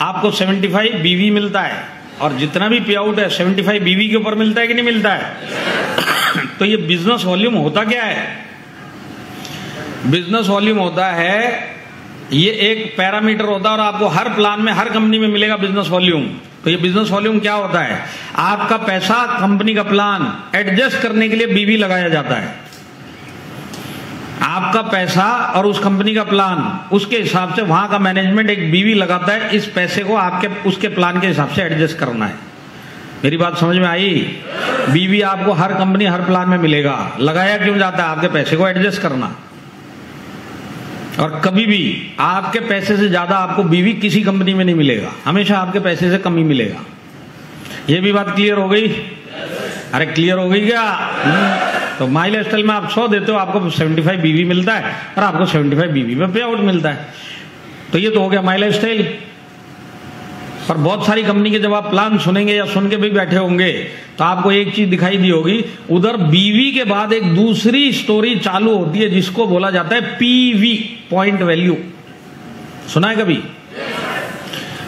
आपको 75 बीवी मिलता है, और जितना भी पे आउट है 75 बीवी के ऊपर मिलता है कि नहीं मिलता है? तो ये बिजनेस वॉल्यूम होता क्या है? बिजनेस वॉल्यूम होता है, ये एक पैरामीटर होता है और आपको हर प्लान में हर कंपनी में मिलेगा बिजनेस वॉल्यूम। तो ये बिजनेस वॉल्यूम क्या होता है? आपका पैसा कंपनी का प्लान एडजस्ट करने के लिए बीवी लगाया जाता है। आपका पैसा और उस कंपनी का प्लान, उसके हिसाब से वहां का मैनेजमेंट एक बीवी लगाता है, इस पैसे को आपके उसके प्लान के हिसाब से एडजस्ट करना है। मेरी बात समझ में आई? बीवी आपको हर कंपनी हर प्लान में मिलेगा, लगाया क्यों जाता है? आपके पैसे को एडजस्ट करना। और कभी भी आपके पैसे से ज्यादा आपको बीवी किसी कंपनी में नहीं मिलेगा, हमेशा आपके पैसे से कम ही मिलेगा। ये भी बात क्लियर हो गई? अरे क्लियर हो गई क्या? तो माई लाइफ स्टाइल में आप 100 देते हो, आपको 75 बीवी मिलता है और आपको 75 बीवी में पे आउट मिलता है। तो ये तो हो गया माई लाइफ स्टाइल। पर बहुत सारी कंपनी के जब आप प्लान सुनेंगे या सुन के भी बैठे होंगे तो आपको एक चीज दिखाई दी होगी, उधर बीवी के बाद एक दूसरी स्टोरी चालू होती है जिसको बोला जाता है पीवी, पॉइंट वैल्यू। सुना है कभी?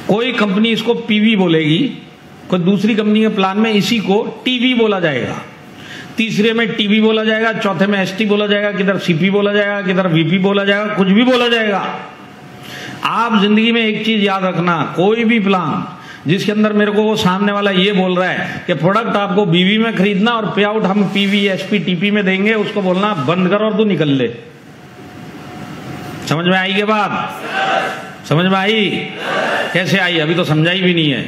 कोई कंपनी इसको पीवी बोलेगी, कोई दूसरी कंपनी के प्लान में इसी को टीवी बोला जाएगा, तीसरे में टीवी बोला जाएगा, चौथे में एसटी बोला जाएगा, किधर सीपी बोला जाएगा, किधर वीपी बोला जाएगा, कुछ भी बोला जाएगा। आप जिंदगी में एक चीज याद रखना, कोई भी प्लान जिसके अंदर मेरे को वो सामने वाला ये बोल रहा है कि प्रोडक्ट आपको बीवी में खरीदना और पे आउट हम पीवी एसपी टीपी में देंगे, उसको बोलना बंद कर और तू निकल ले। समझ में आई ये बात? समझ में आई? कैसे आई? अभी तो समझाई भी नहीं है,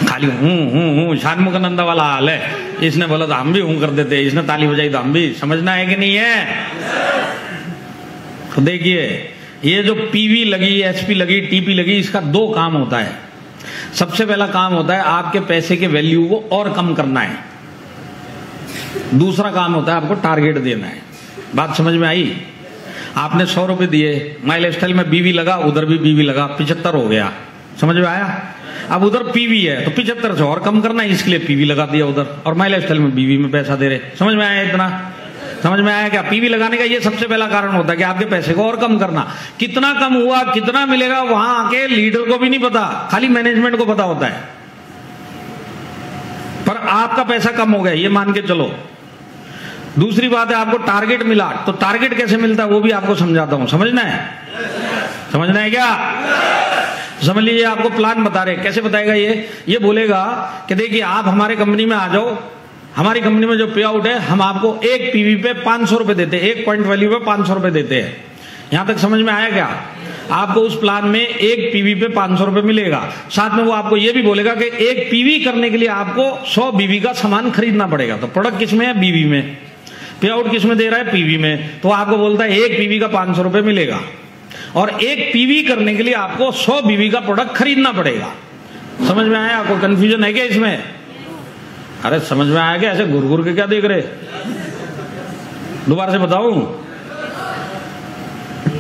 खाली हूं शानमुखनंदा वाला हाल है। इसने बोला तो हम भी हूं कर देते, इसने ताली बजाई तो हम भी। समझना है कि नहीं है? तो देखिए, ये जो पीवी लगी, एसपी लगी, टीपी लगी, इसका 2 काम होता है। सबसे पहला काम होता है आपके पैसे के वैल्यू को और कम करना है। दूसरा काम होता है आपको टारगेट देना है। बात समझ में आई? आपने 100 रुपए दिए, माई लाइफ स्टाइल में बीवी लगा, उधर भी बीवी लगा, 75 हो गया। समझ में आया? अब उधर पीवी है तो 75 से और कम करना है, इसके लिए पीवी लगा दिया उधर, और माई लाइफ स्टाइल में बीवी में पैसा दे रहे। समझ में आया? इतना समझ में आया क्या? पीवी लगाने का ये सबसे पहला कारण होता है कि आपके पैसे को और कम करना। कितना कम हुआ, कितना मिलेगा, वहां आके लीडर को भी नहीं पता, खाली मैनेजमेंट को पता होता है। पर आपका पैसा कम हो गया, ये मान के चलो। दूसरी बात है आपको टारगेट मिला, तो टारगेट कैसे मिलता है वो भी आपको समझाता हूं। समझना है? समझना है क्या? समझ लीजिए, आपको प्लान बता रहे। कैसे बताएगा ये बोलेगा कि देखिए आप हमारे कंपनी में आ जाओ, हमारी कंपनी में जो पे आउट है हम आपको एक पीवी पे 500 रुपए देते हैं, एक पॉइंट वैल्यू पे 500 रुपए देते हैं। यहां तक समझ में आया क्या? आपको उस प्लान में एक पीवी पे 500 रुपए मिलेगा। साथ में वो आपको ये भी बोलेगा कि एक पीवी करने के लिए आपको 100 बीवी का सामान खरीदना पड़ेगा। तो प्रोडक्ट किसमें है? बीवी में। पे आउट किसमें दे रहा है? पीवी में। तो आपको बोलता है एक पीवी का 500 रुपए मिलेगा और एक पीवी करने के लिए आपको 100 बीवी का प्रोडक्ट खरीदना पड़ेगा। समझ में आया? आपको कंफ्यूजन है क्या इसमें? अरे समझ में आया क्या? ऐसे घुर घुर के क्या देख रहे? दोबारा से बताऊं,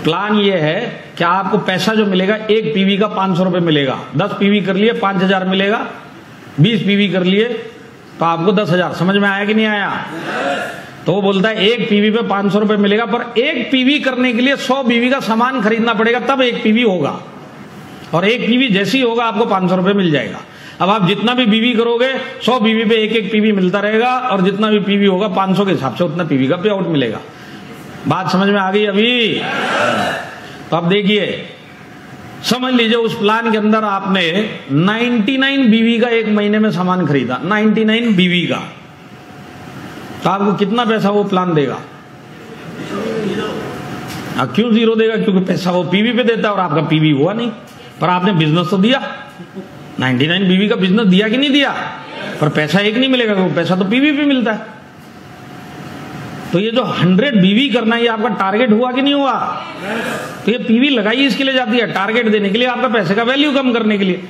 प्लान ये है कि आपको पैसा जो मिलेगा एक पीवी का 500 रुपए मिलेगा। 10 पीवी कर लिए 5000 मिलेगा, 20 पीवी कर लिए तो आपको 10,000। समझ में आया कि नहीं आया? तो वो बोलता है एक पीवी पे 500 रुपए मिलेगा, पर एक पीवी करने के लिए 100 बीवी का सामान खरीदना पड़ेगा, तब एक पीवी होगा। और एक पीवी जैसी होगा आपको 500 रुपए मिल जाएगा। अब आप जितना भी बीवी करोगे 100 बीवी पे एक पीवी मिलता रहेगा, और जितना भी पीवी होगा 500 के हिसाब से उतना पीवी का पे आउट मिलेगा। बात समझ में आ गई अभी? तो अब देखिए, समझ लीजिए उस प्लान के अंदर आपने 99 बीवी का एक महीने में सामान खरीदा, 99 बीवी का, तो आपको कितना पैसा वो प्लान देगा? क्यों 0 देगा? क्योंकि पैसा वो पीवी पे देता है और आपका पीवी हुआ नहीं, पर आपने बिजनेस तो दिया। 99 बीवी का बिजनेस दिया कि नहीं दिया? पर पैसा एक नहीं मिलेगा, वो पैसा तो पीवी पे मिलता है। तो ये जो 100 बीवी करना है, ये आपका टारगेट हुआ कि नहीं हुआ? तो ये पीवी लगाई इसके लिए जाती है, टारगेट देने के लिए, आपका पैसे का वैल्यू कम करने के लिए।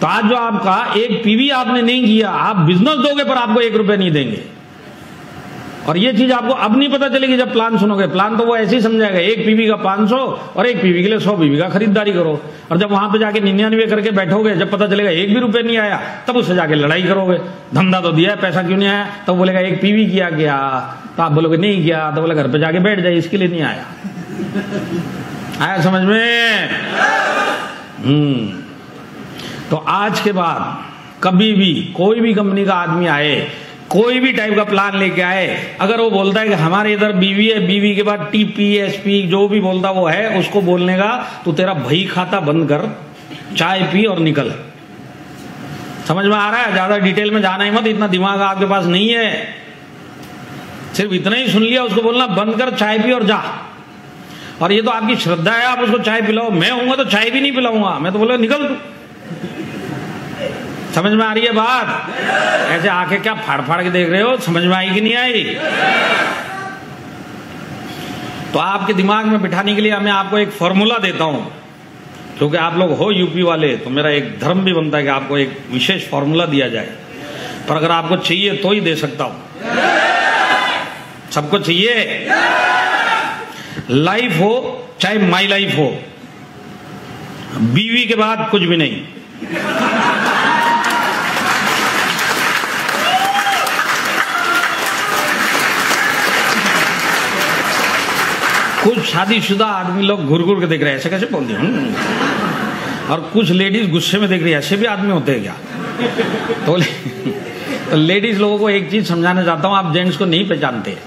तो आज जो आपका एक पीवी आपने नहीं किया, आप बिजनेस दोगे पर आपको 1 रुपए नहीं देंगे। और ये चीज आपको अब नहीं पता चलेगी जब प्लान सुनोगे। प्लान तो वो ऐसे ही समझाएगा, एक पीवी का 500 और एक पीवी के लिए 100 बीवी का खरीदारी करो। और जब वहां पे जाके 99 करके बैठोगे, जब पता चलेगा 1 भी रुपए नहीं आया, तब उससे जाके लड़ाई करोगे। धंधा तो दिया है, पैसा क्यों नहीं आया? तो बोलेगा एक पीवी किया गया, तो आप बोलोगे नहीं किया, तो बोले घर पे जाके बैठ जाए, इसके लिए नहीं आया। आया समझ में? तो आज के बाद कभी भी कोई भी कंपनी का आदमी आए, कोई भी टाइप का प्लान लेके आए, अगर वो बोलता है कि हमारे इधर बीवी है, बीवी के बाद टीपी एसपी जो भी बोलता वो है, उसको बोलने का तो तेरा बही खाता बंद कर, चाय पी और निकल। समझ में आ रहा है? ज्यादा डिटेल में जाना ही मत, इतना दिमाग आपके पास नहीं है। सिर्फ इतना ही सुन लिया, उसको बोलना बंद कर, चाय पी और जा। और ये तो आपकी श्रद्धा है, आप उसको चाय पिलाओ। मैं होऊंगा तो चाय भी नहीं पिलाऊंगा, मैं तो बोला निकल तू। समझ में आ रही है बात? ऐसे आंखें क्या फाड़ फाड़ के देख रहे हो, समझ में आई कि नहीं आई? तो आपके दिमाग में बिठाने के लिए मैं आपको एक फॉर्मूला देता हूं, क्योंकि आप लोग हो यूपी वाले, तो मेरा एक धर्म भी बनता है कि आपको एक विशेष फॉर्मूला दिया जाए। पर अगर आपको चाहिए तो ही दे सकता हूं। सबको चाहिए? लाइफ हो चाहे माई लाइफ हो, बीवी के बाद कुछ भी नहीं। कुछ शादीशुदा आदमी लोग घुर घुर के देख रहे हैं, ऐसे कैसे बोल दिया। और कुछ लेडीज गुस्से में देख रही है, ऐसे भी आदमी होते हैं क्या? तो लेडीज लोगों को एक चीज समझाना चाहता हूं, आप जेंट्स को नहीं पहचानते।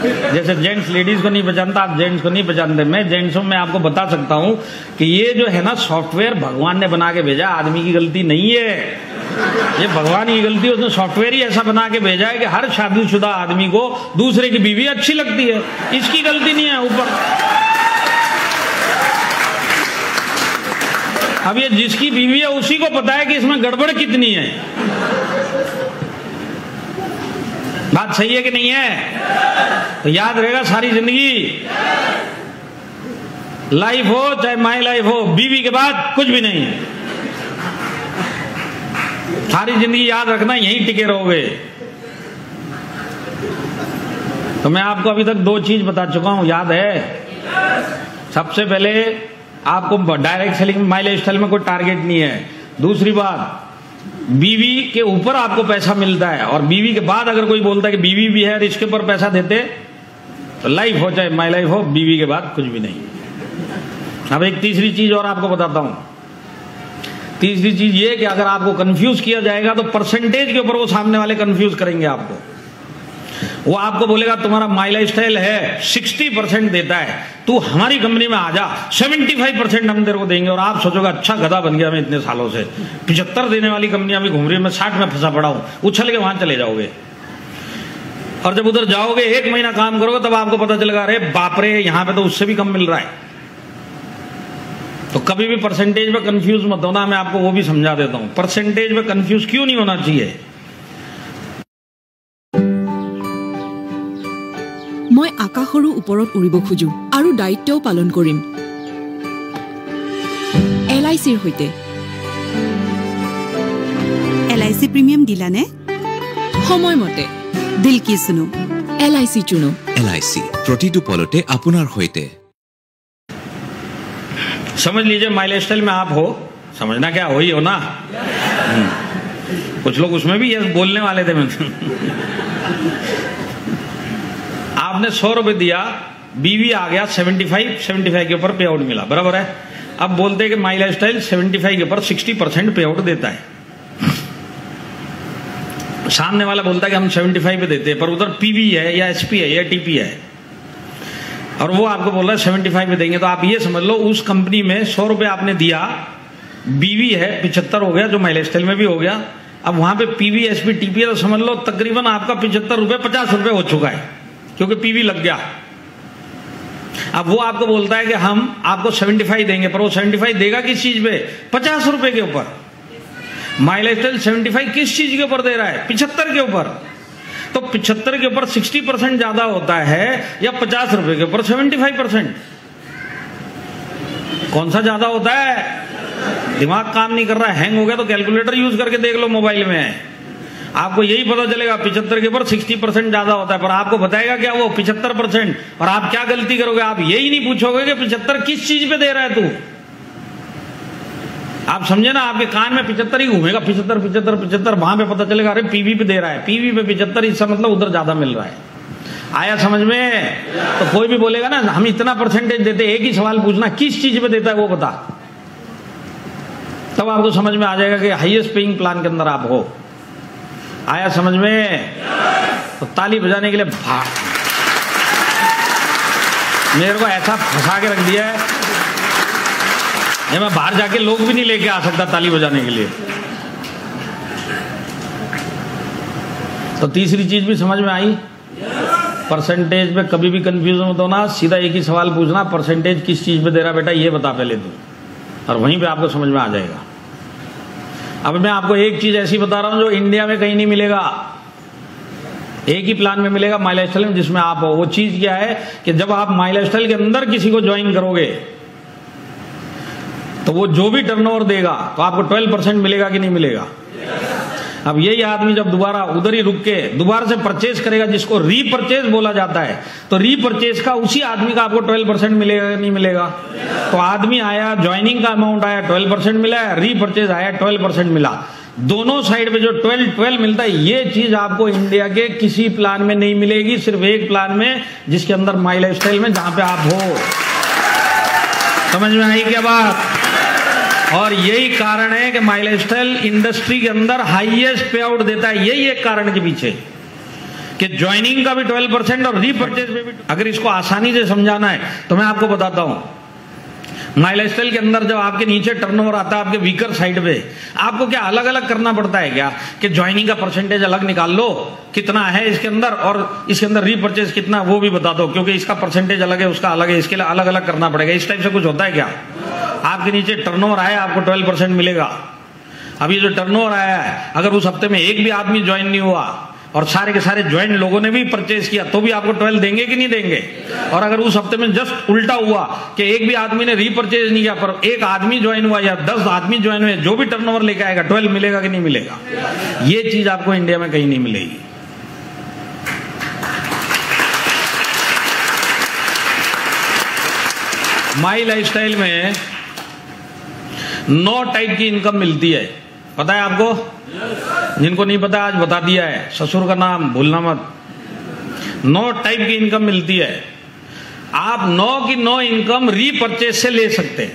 जैसे जेंट्स लेडीज को नहीं पहचानता, आप जेंट्स को नहीं पहचानते। मैं जेंट्सों में आपको बता सकता हूं कि ये जो है ना सॉफ्टवेयर भगवान ने बना के भेजा, आदमी की गलती नहीं है। ये भगवान की गलती है, उसने सॉफ्टवेयर ही ऐसा बना के भेजा है कि हर शादीशुदा आदमी को दूसरे की बीवी अच्छी लगती है। इसकी गलती नहीं है ऊपर। अब ये जिसकी बीवी है उसी को पता है कि इसमें गड़बड़ कितनी है। बात सही है कि नहीं है? तो याद रहेगा सारी जिंदगी, लाइफ हो चाहे माई लाइफ हो, बीवी के बाद कुछ भी नहीं है। सारी जिंदगी याद रखना, यहीं टिके रहोगे। तो मैं आपको अभी तक 2 चीज बता चुका हूं, याद है? सबसे पहले आपको direct selling my life style में कोई टारगेट नहीं है। दूसरी बात, बीवी के ऊपर आपको पैसा मिलता है, और बीवी के बाद अगर कोई बोलता है कि बीवी भी है और इसके ऊपर पैसा देते, तो लाइफ हो चाहे माई लाइफ हो, बीवी के बाद कुछ भी नहीं। अब एक तीसरी चीज और आपको बताता हूं। तीसरी चीज ये कि अगर आपको कंफ्यूज किया जाएगा तो परसेंटेज के ऊपर वो सामने वाले कंफ्यूज करेंगे आपको। वो आपको बोलेगा तुम्हारा माई लाइफ स्टाइल है 60% देता है, तू हमारी कंपनी में आ जा, 75% हम तेरे को देंगे। और आप सोचोगे अच्छा गधा बन गया मैं इतने सालों से, 75 देने वाली कंपनियां भी घूम रही है, मैं 60 में फंसा पड़ा हूं। उछल के वहां चले जाओगे, और जब उधर जाओगे 1 महीना काम करोगे तब आपको पता चलेगा अरे बाप रे, यहां पे तो उससे भी कम मिल रहा है। तो कभी भी परसेंटेज में कंफ्यूज मत होना, मैं आपको वो भी समझा देता हूं। परसेंटेज में कंफ्यूज क्यों नहीं होना चाहिए? मैं आकाशर ऊपरत उड़िब खोजो और दायित्व पालन करिम। LICৰ সৈতে। LIC প্ৰিমিয়াম দিলানে? সময়মতে। দিল কি শুনো? LIC চুনো। LIC প্ৰতিটো পলতে আপোনাৰ সৈতে। समझ लीजिए माई लाइफ स्टाइल में आप हो, समझना क्या हो ही हो ना। कुछ लोग उसमें भी यस बोलने वाले थे। आपने 100 रुपए दिया, बीवी आ गया 75 के ऊपर पे आउट मिला, बराबर है। अब बोलते हैं कि माई लाइफ स्टाइल 75 के ऊपर 60% पे आउट देता है। सामने वाला बोलता है कि हम 75 पे देते हैं, पर उधर पीवी है या एसपी है या टीपी है, और वो आपको बोल रहा है 75 पे देंगे। तो आप ये समझ लो उस कंपनी में 100 रुपए आपने दिया, बीवी है 75 हो गया, जो माई लाइफ स्टाइल में भी हो गया। अब वहां पे पीवी एसपी टीपी है, तो समझ लो तकरीबन आपका 75 रुपए 50 रुपए हो चुका है, क्योंकि पीवी लग गया। अब वो आपको बोलता है कि हम आपको 75 देंगे, पर वो 75 देगा किस चीज पे? 50 रुपए के ऊपर। माई लाइफ स्टाइल 75 किस चीज के ऊपर दे रहा है? 75 के ऊपर। तो 75 के ऊपर 60% ज्यादा होता है या 50 रुपए के ऊपर 75%? कौन सा ज्यादा होता है? दिमाग काम नहीं कर रहा है, हैंग हो गया तो कैलकुलेटर यूज करके देख लो मोबाइल में, आपको यही पता चलेगा 75 के ऊपर 60% ज्यादा होता है। पर आपको बताएगा क्या वो 75%? और आप क्या गलती करोगे, आप यही नहीं पूछोगे कि 75 किस चीज पे दे रहा है तू। आप समझे ना, आपके कान में 75 ही घूमेगा, 75 वहां पे पता चलेगा अरे पीवी पे दे रहा है, पीवी पे 75, इसका मतलब उधर ज्यादा मिल रहा है। आया समझ में? तो कोई भी बोलेगा ना हम इतना परसेंटेज देते, एक ही सवाल पूछना किस चीज पे देता है वो बता, तब आपको समझ में आ जाएगा कि हाईएस्ट पेइंग प्लान के अंदर आप हो। आया समझ में? तो ताली बजाने के लिए मेरे को ऐसा फंसा के रख दिया है, ये मैं बाहर जाके लोग भी नहीं लेके आ सकता ताली बजाने के लिए। तो तीसरी चीज भी समझ में आई? परसेंटेज पे कभी भी कंफ्यूजन मत होना, सीधा एक ही सवाल पूछना, परसेंटेज किस चीज पे दे रहा बेटा ये बता पहले तू, और वहीं पे आपको समझ में आ जाएगा। अब मैं आपको एक चीज ऐसी बता रहा हूं जो इंडिया में कहीं नहीं मिलेगा, एक ही प्लान में मिलेगा माई लाइफस्टाइल में, जिसमें आप हो। वो चीज क्या है कि जब आप माई लाइफस्टाइल के अंदर किसी को ज्वाइन करोगे तो वो जो भी टर्नओवर देगा तो आपको 12% मिलेगा कि नहीं मिलेगा। अब यही आदमी जब दोबारा उधर ही रुक के दोबारा से परचेज करेगा, जिसको रीपरचेज बोला जाता है, तो रीपरचेज का उसी आदमी का आपको 12% मिलेगा कि नहीं मिलेगा। तो आदमी आया, ज्वाइनिंग का अमाउंट आया 12% मिला, रीपरचेज आया 12% मिला, दोनों साइड पे जो 12 मिलता है, ये चीज आपको इंडिया के किसी प्लान में नहीं मिलेगी, सिर्फ एक प्लान में, जिसके अंदर माई लाइफस्टाइल में, जहां पे आप हो। समझ में आई क्या बात। और यही कारण है कि माई लाइफस्टाइल इंडस्ट्री के अंदर हाईएस्ट पे आउट देता है, यही एक कारण के पीछे कि ज्वाइनिंग का भी 12% और रीपरचेज में भी। अगर इसको आसानी से समझाना है तो मैं आपको बताता हूं, माई लाइफस्टाइल के अंदर जब आपके नीचे टर्नओवर आता है आपके वीकर साइड पे, आपको क्या अलग अलग करना पड़ता है क्या कि ज्वाइनिंग का परसेंटेज अलग निकाल लो कितना है इसके अंदर, और इसके अंदर रीपरचेज कितना वो भी बता दो, क्योंकि इसका परसेंटेज अलग है उसका अलग है, इसके लिए अलग अलग करना पड़ेगा। इस टाइप से कुछ होता है क्या। आपके नीचे टर्नओवर आया आपको 12% मिलेगा। अभी जो टर्नओवर आया है, अगर उस हफ्ते में एक भी आदमी ज्वाइन नहीं हुआ और सारे के सारे ज्वाइन लोगों ने भी परचेज किया तो भी आपको 12 देंगे कि नहीं देंगे। और अगर उस हफ्ते में जस्ट उल्टा हुआ कि एक भी आदमी ने रीपरचेज नहीं किया पर एक आदमी ज्वाइन हुआ या 10 आदमी ज्वाइन हुए, जो भी टर्नओवर लेके आएगा 12 मिलेगा कि नहीं मिलेगा। ये चीज आपको इंडिया में कहीं नहीं मिलेगी। माई लाइफस्टाइल में 9 टाइप की इनकम मिलती है, पता है आपको। जिनको नहीं पता आज बता दिया है, ससुर का नाम भूलना मत। 9 टाइप की इनकम मिलती है। आप 9 की 9 इनकम रीपरचेज से ले सकते हैं।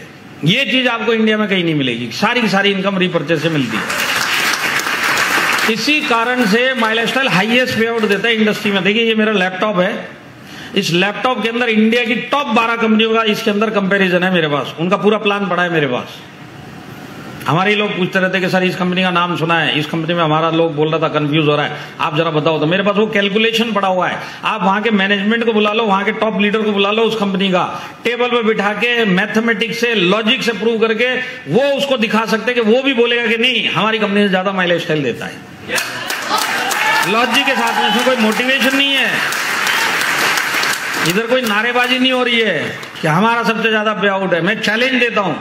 ये चीज आपको इंडिया में कहीं नहीं मिलेगी, सारी की सारी इनकम रीपरचेज से मिलती है। इसी कारण से माई लाइफस्टाइल हाईएस्ट पे आउट देता है इंडस्ट्री में। देखिए ये मेरा लैपटॉप है, इस लैपटॉप के अंदर इंडिया की टॉप 12 कंपनियों का इसके अंदर कंपैरिजन है मेरे पास, उनका पूरा प्लान पड़ा है मेरे पास। हमारे लोग पूछते रहते कि सर इस कंपनी का नाम सुना है, इस कंपनी में हमारा लोग बोल रहा था कंफ्यूज हो रहा है, आप जरा बताओ। तो मेरे पास वो कैलकुलेशन पड़ा हुआ है। आप वहां के मैनेजमेंट को बुला लो, वहां के टॉप लीडर को बुला लो, उस कंपनी का टेबल पे बिठा के मैथमेटिक्स से लॉजिक से प्रूव करके वो उसको दिखा सकते कि वो भी बोलेगा कि नहीं हमारी कंपनी से ज्यादा माई लाइफस्टाइल देता है, लॉजिक के साथ में। इसमें कोई मोटिवेशन नहीं है, इधर कोई नारेबाजी नहीं हो रही है कि हमारा सबसे ज्यादा पे आउट है। मैं चैलेंज देता हूं,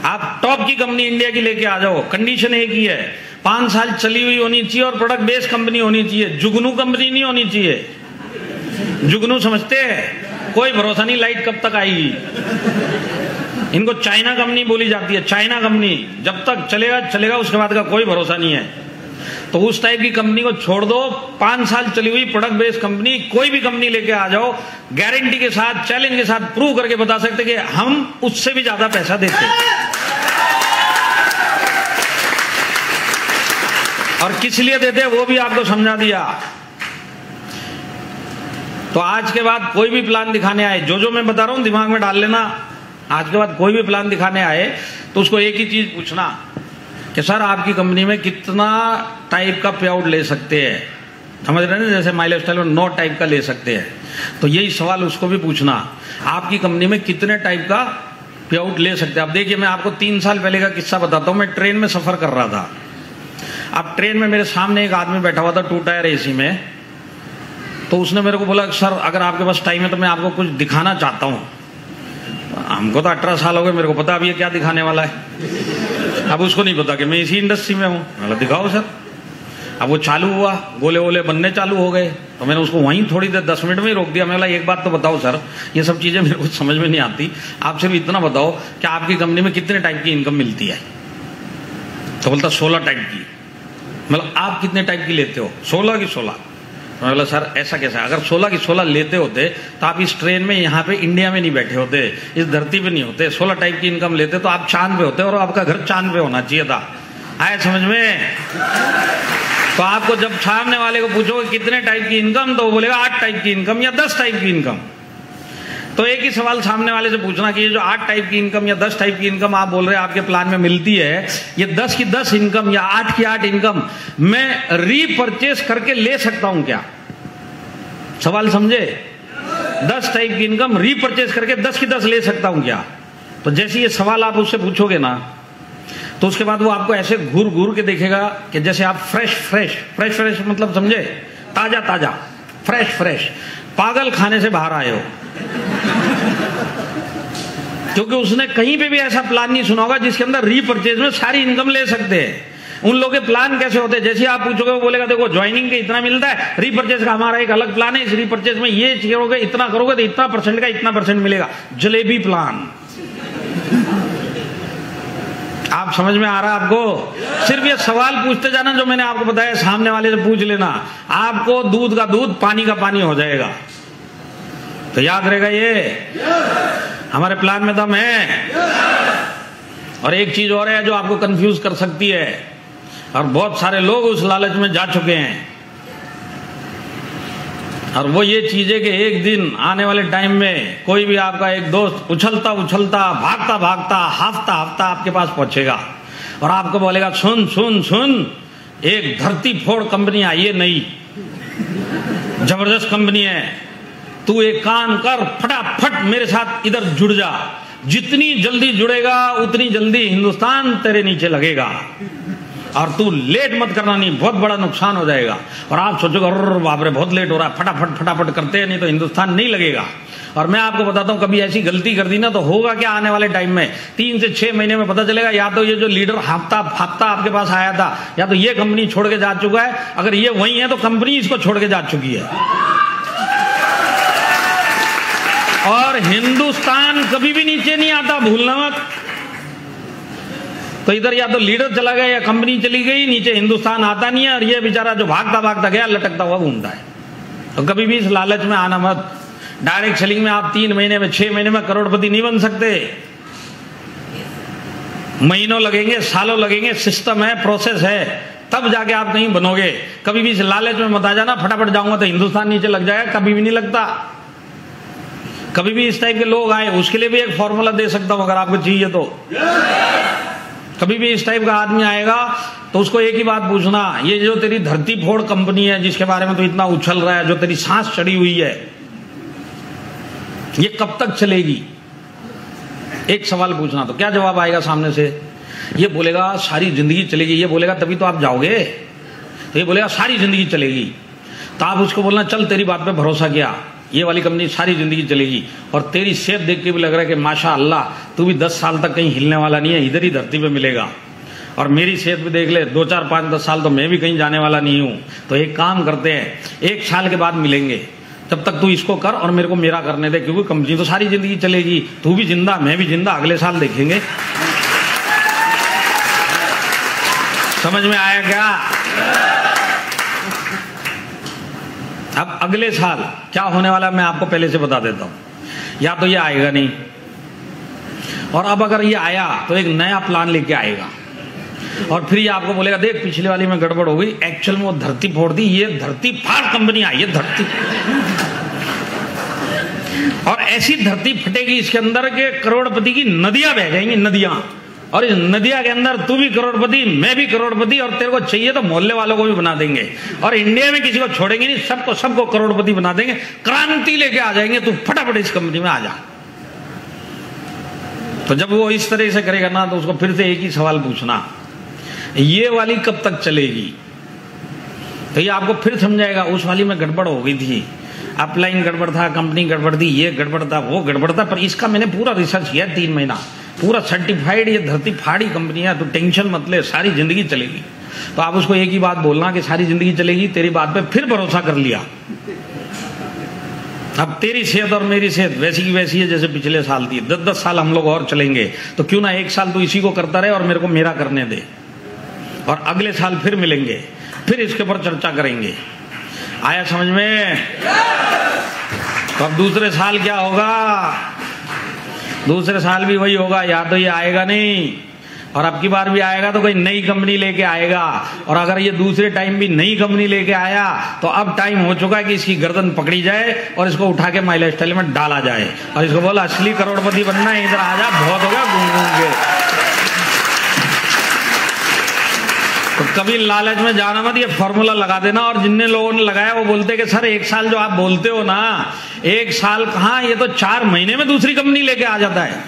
आप टॉप की कंपनी इंडिया की लेके आ जाओ, कंडीशन एक ही है, 5 साल चली हुई होनी चाहिए और प्रोडक्ट बेस्ड कंपनी होनी चाहिए, जुगनू कंपनी नहीं होनी चाहिए। जुगनू समझते हैं, कोई भरोसा नहीं लाइट कब तक आएगी। इनको चाइना कंपनी बोली जाती है, चाइना कंपनी जब तक चलेगा चलेगा, उसके बाद का कोई भरोसा नहीं है। तो उस टाइप की कंपनी को छोड़ दो, 5 साल चली हुई प्रोडक्ट बेस्ड कंपनी, कोई भी कंपनी लेके आ जाओ, गारंटी के साथ चैलेंज के साथ प्रूव करके बता सकते कि हम उससे भी ज्यादा पैसा देते हैं। और किस लिए देते हैं वो भी आपको समझा दिया। तो आज के बाद कोई भी प्लान दिखाने आए, जो मैं बता रहा हूं दिमाग में डाल लेना। आज के बाद कोई भी प्लान दिखाने आए तो उसको एक ही चीज पूछना कि सर आपकी कंपनी में कितना टाइप का पे आउट ले सकते हैं। समझ रहे हैं, जैसे माई लाइफस्टाइल में 9 टाइप का ले सकते हैं, तो यही सवाल उसको भी पूछना, आपकी कंपनी में कितने टाइप का पे आउट ले सकते हैं। अब देखिए मैं आपको 3 साल पहले का किस्सा बताता हूं। मैं ट्रेन में सफर कर रहा था। अब ट्रेन में मेरे सामने एक आदमी बैठा हुआ था 2 टायर एसी में। तो उसने मेरे को बोला सर अगर आपके पास टाइम है तो मैं आपको कुछ दिखाना चाहता हूं। हमको तो 18 साल हो गए, मेरे को पता अब ये क्या दिखाने वाला है। अब उसको नहीं पता कि मैं इसी इंडस्ट्री में हूं। मतलब दिखाओ सर। अब वो चालू हुआ, गोले वोले बनने चालू हो गए। तो मैंने उसको वहीं थोड़ी देर 10 मिनट में ही रोक दिया। मैं बोला एक बात तो बताओ सर, ये सब चीजें मेरे को समझ में नहीं आती, आप सिर्फ इतना बताओ कि आपकी कंपनी में कितने टाइप की इनकम मिलती है। तो बोलता 16 टाइप की। मतलब आप कितने टाइप की लेते हो? 16 की 16। मैं बोला सर ऐसा कैसा, अगर 16 की 16 लेते होते तो आप इस ट्रेन में यहाँ पे इंडिया में नहीं बैठे होते, इस धरती पे नहीं होते। 16 टाइप की इनकम लेते तो आप चांद पे होते और आपका घर चांद पे होना चाहिए था। आए समझ में? तो आपको जब सामने वाले को पूछोगे कितने टाइप की इनकम, तो वो बोलेगा 8 टाइप की इनकम या 10 टाइप की इनकम। तो एक ही सवाल सामने वाले से पूछना कि ये जो 8 टाइप की इनकम या 10 टाइप की इनकम आप बोल रहे हैं आपके प्लान में मिलती है, ये 10 की 10 इनकम या 8 की 8 इनकम मैं रीपरचेस करके ले सकता हूं क्या? सवाल समझे? 10 टाइप की इनकम रीपरचेज करके 10 की 10 ले सकता हूं क्या? तो जैसे ये सवाल आप उससे पूछोगे ना, तो उसके बाद वो आपको ऐसे घूर घूर के देखेगा कि जैसे आप फ्रेश मतलब समझे, ताजा ताजा, फ्रेश पागल खाने से बाहर आए हो। क्योंकि उसने कहीं पे भी ऐसा प्लान नहीं सुना होगा जिसके अंदर रीपरचेज में सारी इनकम ले सकते हैं। उन लोगों के प्लान कैसे होते हैं? जैसे आप पूछोगे वो बोलेगा देखो ज्वाइनिंग के इतना मिलता है, रीपरचेज का हमारा एक अलग प्लान है, इस रीपरचेज में ये करोगे, इतना करोगे तो इतना परसेंट का इतना परसेंट मिलेगा। जलेबी प्लान। आप समझ में आ रहा है आपको? सिर्फ ये सवाल पूछते जाना जो मैंने आपको बताया, सामने वाले से पूछ लेना, आपको दूध का दूध पानी का पानी हो जाएगा। तो याद रहेगा ये हमारे प्लान में दम है। और एक चीज और है जो आपको कंफ्यूज कर सकती है, और बहुत सारे लोग उस लालच में जा चुके हैं, और वो ये चीज है कि एक दिन आने वाले टाइम में कोई भी आपका एक दोस्त उछलता उछलता भागता भागता हाफता हाफता आपके पास पहुंचेगा और आपको बोलेगा सुन सुन सुन, एक धरती फोड़ कंपनी आई है नई, जबरदस्त कंपनी है, तू एक काम कर, फटाफट मेरे साथ इधर जुड़ जा, जितनी जल्दी जुड़ेगा उतनी जल्दी हिंदुस्तान तेरे नीचे लगेगा, और तू लेट मत करना, नहीं बहुत बड़ा नुकसान हो जाएगा। और आप सोचोगे अरे बाप रे बहुत लेट हो रहा है, फटाफट करते हैं, नहीं तो हिंदुस्तान नहीं लगेगा। और मैं आपको बताता हूं, कभी ऐसी गलती कर दी ना तो होगा क्या आने वाले टाइम में, 3 से 6 महीने में पता चलेगा या तो ये जो लीडर हाफता आपके पास आया था, या तो ये कंपनी छोड़ के जा चुका है, अगर ये वही है तो कंपनी इसको छोड़ के जा चुकी है। और हिंदुस्तान कभी भी नीचे नहीं आता, भूलना मत। तो इधर या तो लीडर चला गया या कंपनी चली गई, नीचे हिंदुस्तान आता नहीं है, और ये बेचारा जो भागता भागता गया लटकता हुआ घूमता है। तो कभी भी इस लालच में आना मत। डायरेक्ट सेलिंग में आप 3 महीने में 6 महीने में करोड़पति नहीं बन सकते, महीनों लगेंगे, सालों लगेंगे, सिस्टम है, प्रोसेस है, तब जाके आप कहीं बनोगे। कभी भी इस लालच में मत आ जाना, फटाफट जाऊंगा तो हिंदुस्तान नीचे लग जाएगा, कभी भी नहीं लगता। कभी भी इस टाइप के लोग आए, उसके लिए भी एक फॉर्मूला दे सकता हूं अगर आपको चाहिए तो। कभी भी इस टाइप का आदमी आएगा तो उसको एक ही बात पूछना, ये जो तेरी धरती फोड़ कंपनी है जिसके बारे में तो इतना उछल रहा है, जो तेरी सांस चढ़ी हुई है, ये कब तक चलेगी? एक सवाल पूछना। तो क्या जवाब आएगा सामने से? ये बोलेगा सारी जिंदगी चलेगी। ये बोलेगा तभी तो आप जाओगे। तो ये बोलेगा सारी जिंदगी चलेगी। तो आप उसको बोलना चल तेरी बात पे भरोसा किया, ये वाली कंपनी सारी जिंदगी चलेगी, और तेरी सेहत देख के भी लग रहा है कि माशाअल्लाह तू भी 10 साल तक कहीं हिलने वाला नहीं है, इधर ही धरती पे मिलेगा, और मेरी सेहत भी देख ले 2, 4, 5, 10 साल तो मैं भी कहीं जाने वाला नहीं हूं। तो एक काम करते हैं, 1 साल के बाद मिलेंगे, तब तक तू इसको कर और मेरे को मेरा करने दे, क्योंकि कंपनी तो सारी जिंदगी चलेगी, तू भी जिंदा मैं भी जिंदा, अगले साल देखेंगे। समझ में आया क्या? अब अगले साल क्या होने वाला मैं आपको पहले से बता देता हूं। या तो ये आएगा नहीं, और अब अगर ये आया तो एक नया प्लान लेके आएगा, और फिर ये आपको बोलेगा देख पिछले वाली में गड़बड़ हो गई, एक्चुअल में वो धरती फोड़ दी, ये धरती फाड़ कंपनी आई है, धरती। और ऐसी धरती फटेगी इसके अंदर के करोड़पति की नदियां बह जाएंगी, नदियां, और इस नदिया के अंदर तू भी करोड़पति मैं भी करोड़पति, और तेरे को चाहिए तो मोहल्ले वालों को भी बना देंगे, और इंडिया में किसी को छोड़ेंगे नहीं, सबको करोड़पति बना देंगे, क्रांति लेके आ जाएंगे, तू फटाफट इस कंपनी में आ जा। तो जब वो इस तरह से करेगा ना तो उसको फिर से एक ही सवाल पूछना, ये वाली कब तक चलेगी? तो ये आपको फिर समझाएगा उस वाली में गड़बड़ हो गई थी, अपलाइन गड़बड़ था, कंपनी गड़बड़ थी, ये गड़बड़ था, वो गड़बड़ था, पर इसका मैंने पूरा रिसर्च किया 3 महीना, पूरा सर्टिफाइड ये धरती फाड़ी कंपनी है, तो टेंशन मत ले, सारी जिंदगी चलेगी। तो आप उसको एक ही बात बोलना कि सारी जिंदगी चलेगी, तेरी बात पे फिर भरोसा कर लिया, अब तेरी सेहत और मेरी सेहत वैसी की वैसी है जैसे पिछले साल थी, 10-10 साल हम लोग और चलेंगे, तो क्यों ना 1 साल तो इसी को करता रहे और मेरे को मेरा करने दे, और अगले साल फिर मिलेंगे, फिर इसके ऊपर चर्चा करेंगे। आया समझ में? तो अब दूसरे साल क्या होगा? दूसरे साल भी वही होगा, या तो ये आएगा नहीं, और अब की बार भी आएगा तो कोई नई कंपनी लेके आएगा, और अगर ये दूसरे टाइम भी नई कंपनी लेके आया तो अब टाइम हो चुका है कि इसकी गर्दन पकड़ी जाए और इसको उठा के माइलेज स्टाइल में डाला जाए, और इसको बोला असली करोड़पति बनना है, इधर आ जा, बहुत हो गया घूम घूम के। तो कभी लालच में जाना मत, ये फॉर्मूला लगा देना। और जिन्ने लोगों ने लगाया वो बोलते कि सर 1 साल जो आप बोलते हो ना, 1 साल कहाँ, ये तो 4 महीने में दूसरी कंपनी लेके आ जाता है।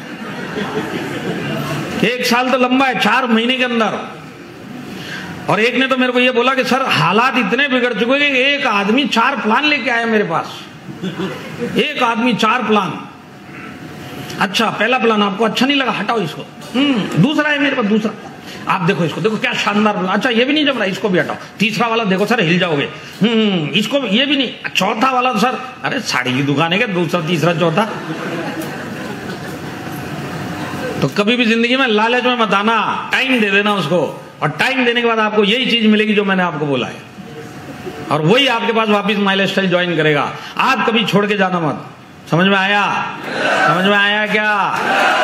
1 साल तो लंबा है, 4 महीने के अंदर। और एक ने तो मेरे को ये बोला कि सर हालात इतने बिगड़ चुके कि एक आदमी 4 प्लान लेके आया मेरे पास। एक आदमी 4 प्लान। अच्छा, पहला प्लान आपको अच्छा नहीं लगा, हटाओ इसको। दूसरा है मेरे पास, दूसरा आप देखो, इसको देखो क्या शानदार प्लान। अच्छा ये भी नहीं जम रहा, इसको भी हटाओ। तीसरा वाला देखो सर, हिल जाओगे। इसको ये भी नहीं। चौथा वाला सर, अरे साड़ी की दुकान है क्या, दूसरा तीसरा चौथा। तो कभी भी जिंदगी में लालच में मत आना, टाइम दे देना उसको। और टाइम देने के बाद आपको यही चीज मिलेगी जो मैंने आपको बोला है, और वही आपके पास वापिस माई लाइफस्टाइल ज्वाइन करेगा। आप कभी छोड़ के जाना मत। समझ में आया? समझ में आया क्या?